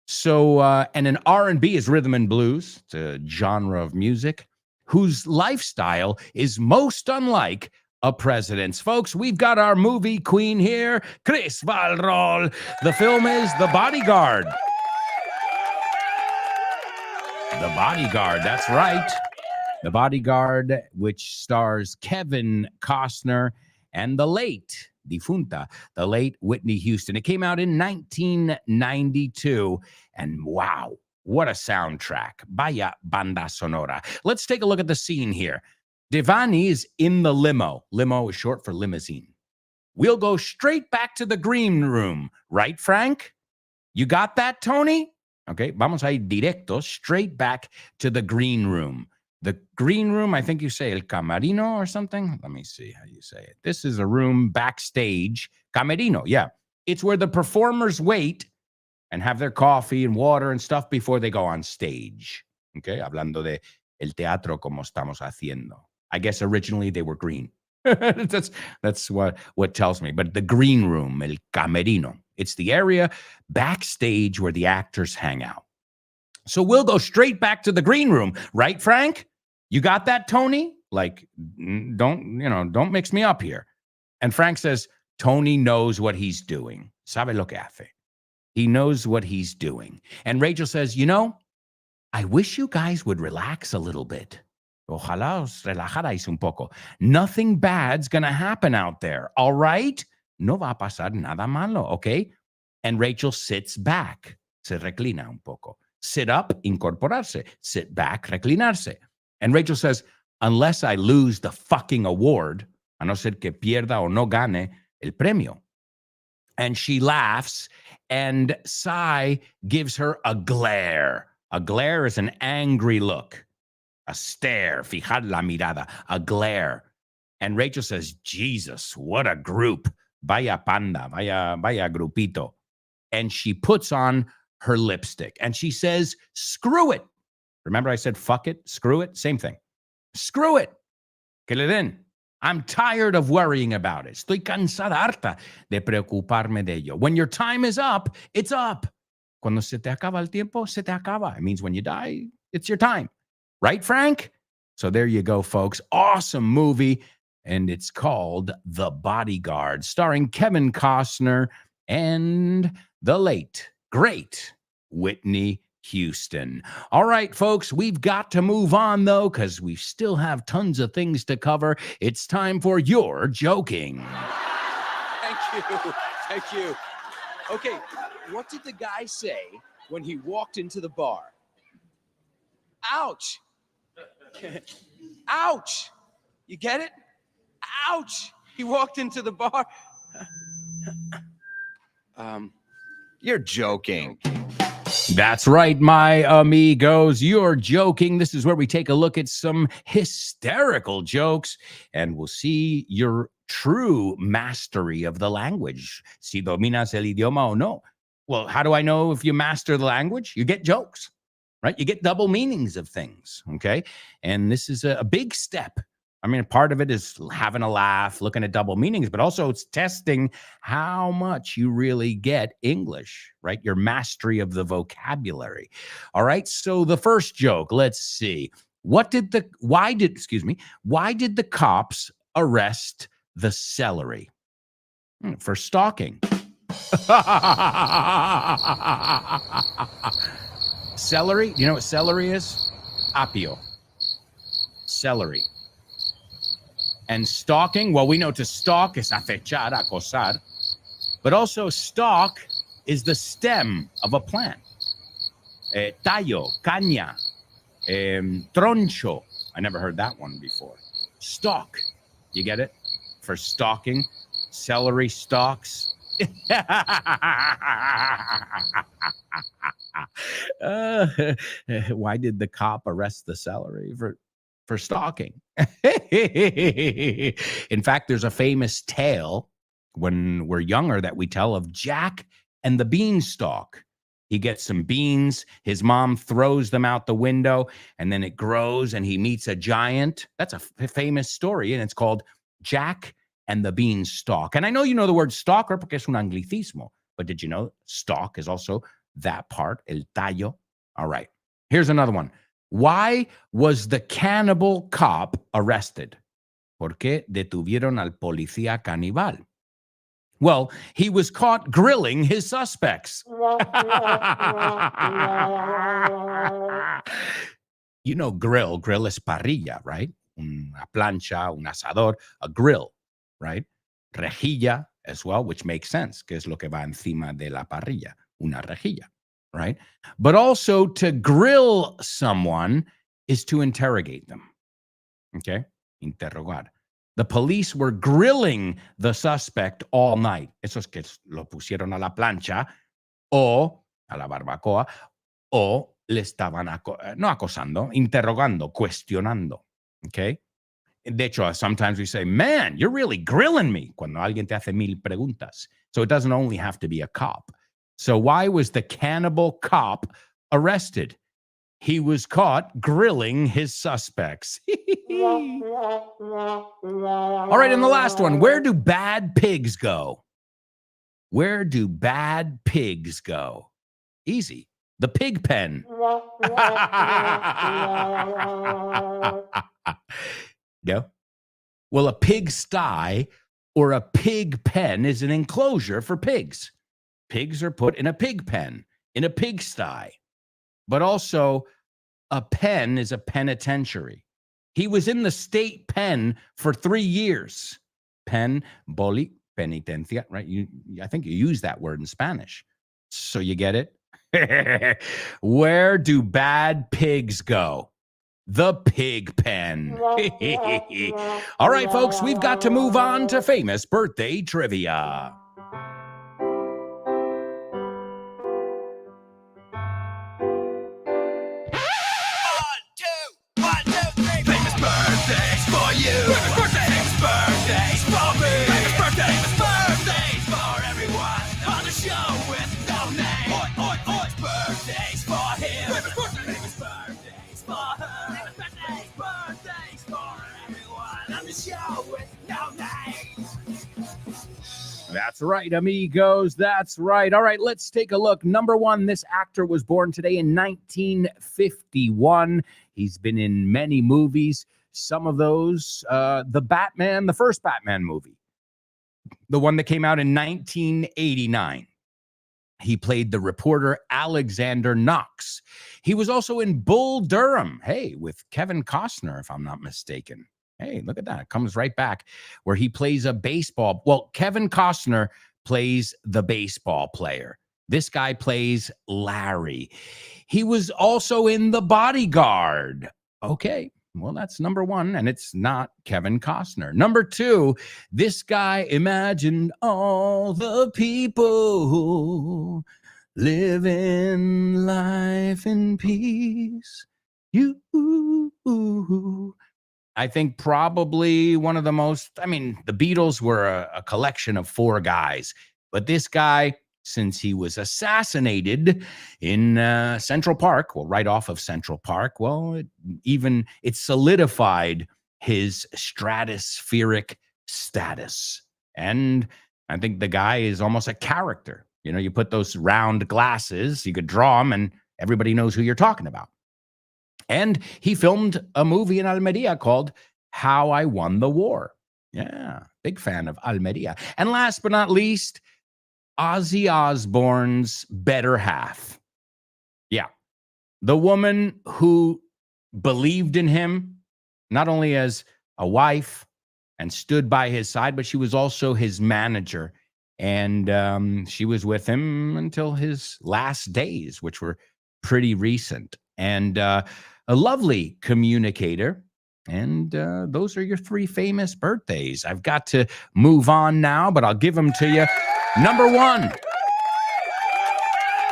So, and an R&B is rhythm and blues. It's a genre of music whose lifestyle is most unlike a president's. Folks, we've got our movie queen here, Chris Valrol. The film is The Bodyguard. The Bodyguard, that's right. The Bodyguard, which stars Kevin Costner and the late Whitney Houston. It came out in 1992, and wow, what a soundtrack. Vaya banda sonora. Let's take a look at the scene here. Devani is in the limo. Limo is short for limousine. We'll go straight back to the green room, right, Frank? You got that, Tony? Okay, vamos a ir directo, straight back to the green room. The green room, I think you say el camerino or something. Let me see how you say it. This is a room backstage. Camerino, yeah. It's where the performers wait and have their coffee and water and stuff before they go on stage. Okay, hablando de el teatro como estamos haciendo. I guess originally they were green. That's what tells me. But the green room, el camerino, it's the area backstage where the actors hang out. So we'll go straight back to the green room, right, Frank? You got that, Tony? Like, don't mix me up here. And Frank says, Tony knows what he's doing. Sabe lo que hace. He knows what he's doing. And Rachel says, I wish you guys would relax a little bit. Ojalá os relajarais un poco. Nothing bad's going to happen out there, all right? No va a pasar nada malo, okay? And Rachel sits back. Se reclina un poco. Sit up, incorporarse. Sit back, reclinarse. And Rachel says, unless I lose the fucking award, a no ser que pierda o no gane el premio. And she laughs, and Cy gives her a glare. A glare is an angry look, a stare, fijar la mirada, a glare. And Rachel says, Jesus, what a group. Vaya panda, vaya grupito. And she puts on her lipstick, and she says, screw it. Remember I said, fuck it, screw it? Same thing. Screw it. Que le den. I'm tired of worrying about it. Estoy cansada, harta de preocuparme de ello. When your time is up, it's up. Cuando se te acaba el tiempo, se te acaba. It means when you die, it's your time. Right, Frank? So there you go, folks. Awesome movie. And it's called The Bodyguard, starring Kevin Costner and the late, great Whitney Houston. All right, folks, we've got to move on, though, because we still have tons of things to cover. It's time for Your Joking.
Thank you. Thank you. Okay, what did the guy say when he walked into the bar? Ouch. Ouch. You get it? Ouch. He walked into the bar. You're joking.
That's right, my amigos. You're joking. This is where we take a look at some hysterical jokes, and we'll see your true mastery of the language. Si dominas el idioma o no. Well, how do I know if you master the language? You get jokes, right? You get double meanings of things, okay? And this is a big step. I mean, part of it is having a laugh, looking at double meanings, but also it's testing how much you really get English, right? Your mastery of the vocabulary. All right. So the first joke, let's see. Why did the cops arrest the celery? For stalking. Celery, you know what celery is? Apio. Celery. And stalking, well, we know to stalk is acechar, acosar, but also stalk is the stem of a plant. Tallo, caña, troncho. I never heard that one before. Stalk, you get it? For stalking, celery stalks. Why did the cop arrest the celery? For stalking. In fact, there's a famous tale when we're younger that we tell of Jack and the beanstalk. He gets some beans, his mom throws them out the window, and then it grows and he meets a giant. That's a famous story, and it's called Jack and the Beanstalk. And I know you know the word stalker porque es un anglicismo, but did you know stalk is also that part, el tallo? All right, here's another one. Why was the cannibal cop arrested? ¿Por qué detuvieron al policía caníbal? Well, he was caught grilling his suspects. You know, grill es parrilla, right? Una plancha, un asador, a grill, right? Rejilla as well, which makes sense, que es lo que va encima de la parrilla, una rejilla. Right? But also to grill someone is to interrogate them. Okay? Interrogar. The police were grilling the suspect all night. Esos que lo pusieron a la plancha o a la barbacoa o le estaban no acosando, interrogando, cuestionando. Okay? De hecho, sometimes we say, man, you're really grilling me cuando alguien te hace mil preguntas. So it doesn't only have to be a cop. So why was the cannibal cop arrested? He was caught grilling his suspects. All right, and the last one. Where do bad pigs go? Where do bad pigs go? Easy. The pig pen. No? Well, a pigsty or a pig pen is an enclosure for pigs. Pigs are put in a pig pen, in a pigsty. But also, a pen is a penitentiary. He was in the state pen for 3 years. Pen, boli, penitencia, right? I think you use that word in Spanish. So you get it? Where do bad pigs go? The pig pen. All right, folks, we've got to move on to famous birthday trivia.
Famous birthdays for you. Famous birthdays for me. Famous birthdays for everyone on the show with no name. Famous birthdays for him. Famous birthdays for her. Famous birthdays for everyone on the show with no name.
That's right, amigos. That's right. All right, let's take a look. Number one, this actor was born today in 1951. He's been in many movies. Some of those, the first Batman movie, the one that came out in 1989. He played the reporter Alexander Knox. He was also in Bull Durham, with Kevin Costner, if I'm not mistaken. Hey, look at that. It comes right back where he plays a baseball. Well, Kevin Costner plays the baseball player. This guy plays Larry. He was also in The Bodyguard. Okay, well, that's number one, and it's not Kevin Costner. Number two, this guy imagined all the people who live in life in peace. You. I think probably one of the most, the Beatles were a collection of four guys, but this guy, since he was assassinated in Central Park, right off of Central Park, it solidified his stratospheric status. And I think the guy is almost a character. You put those round glasses, you could draw them, and everybody knows who you're talking about. And he filmed a movie in Almeria called How I Won the War. Yeah, big fan of Almeria. And last but not least, Ozzy Osbourne's better half. Yeah, the woman who believed in him, not only as a wife and stood by his side, but she was also his manager. And she was with him until his last days, which were pretty recent. And a lovely communicator. And those are your three famous birthdays. I've got to move on now, but I'll give them to you. Number one,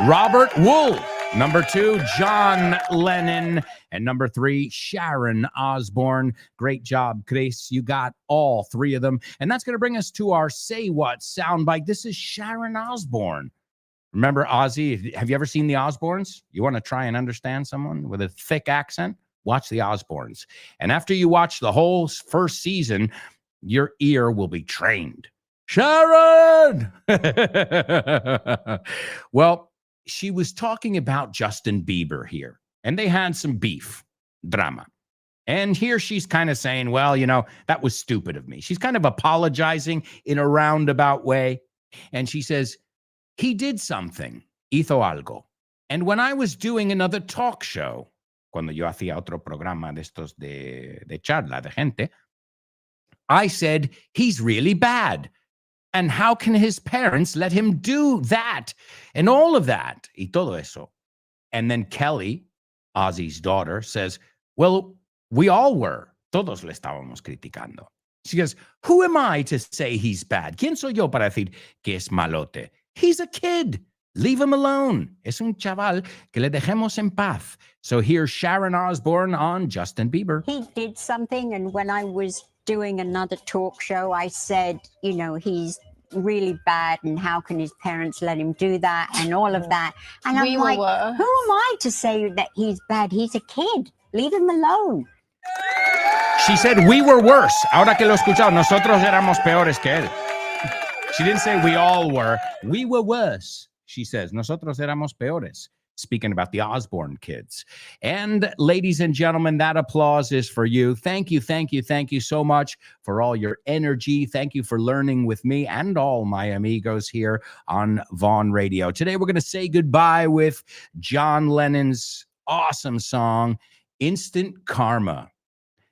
Robert Wool. Number two, John Lennon. And number three, Sharon Osbourne. Great job, Chris. You got all three of them. And that's going to bring us to our Say What soundbite. This is Sharon Osbourne. Remember Ozzy? Have you ever seen the Osbournes? You want to try and understand someone with a thick accent? Watch the Osbournes. And after you watch the whole first season, your ear will be trained. Sharon! Well, she was talking about Justin Bieber here, and they had some beef, drama. And here she's kind of saying, well, that was stupid of me. She's kind of apologizing in a roundabout way. And she says, he did something, hizo algo. And when I was doing another talk show, cuando yo hacía otro programa de estos de charla de gente, I said, he's really bad. And how can his parents let him do that? And all of that, y todo eso. And then Kelly, Ozzy's daughter, says, well, we all were. Todos le estábamos criticando. She goes, who am I to say he's bad? ¿Quién soy yo para decir que es malote? He's a kid. Leave him alone. Es un chaval que le dejemos en paz. So here's Sharon Osbourne on Justin Bieber.
He did something, and when I was doing another talk show, I said, he's really bad, and how can his parents let him do that, and all of that. And I'm like, who am I to say that he's bad? He's a kid. Leave him alone.
She said, we were worse. Ahora que lo he escuchado, nosotros éramos peores que él. She didn't say we all were. We were worse. She says, nosotros éramos peores. Speaking about the Osbourne kids. And ladies and gentlemen, that applause is for you. Thank you, thank you, thank you so much for all your energy. Thank you for learning with me and all my amigos here on Vaughn Radio. Today, we're going to say goodbye with John Lennon's awesome song, Instant Karma.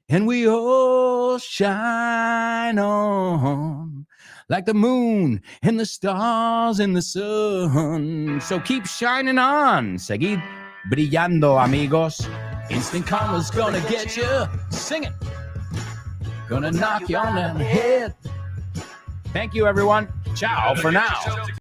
And we all shine on like the moon and the stars in the sun. So keep shining on. Seguid brillando, amigos. Instant karma's gonna get you. Sing it. Gonna knock you on the head. Thank you, everyone. Ciao for now.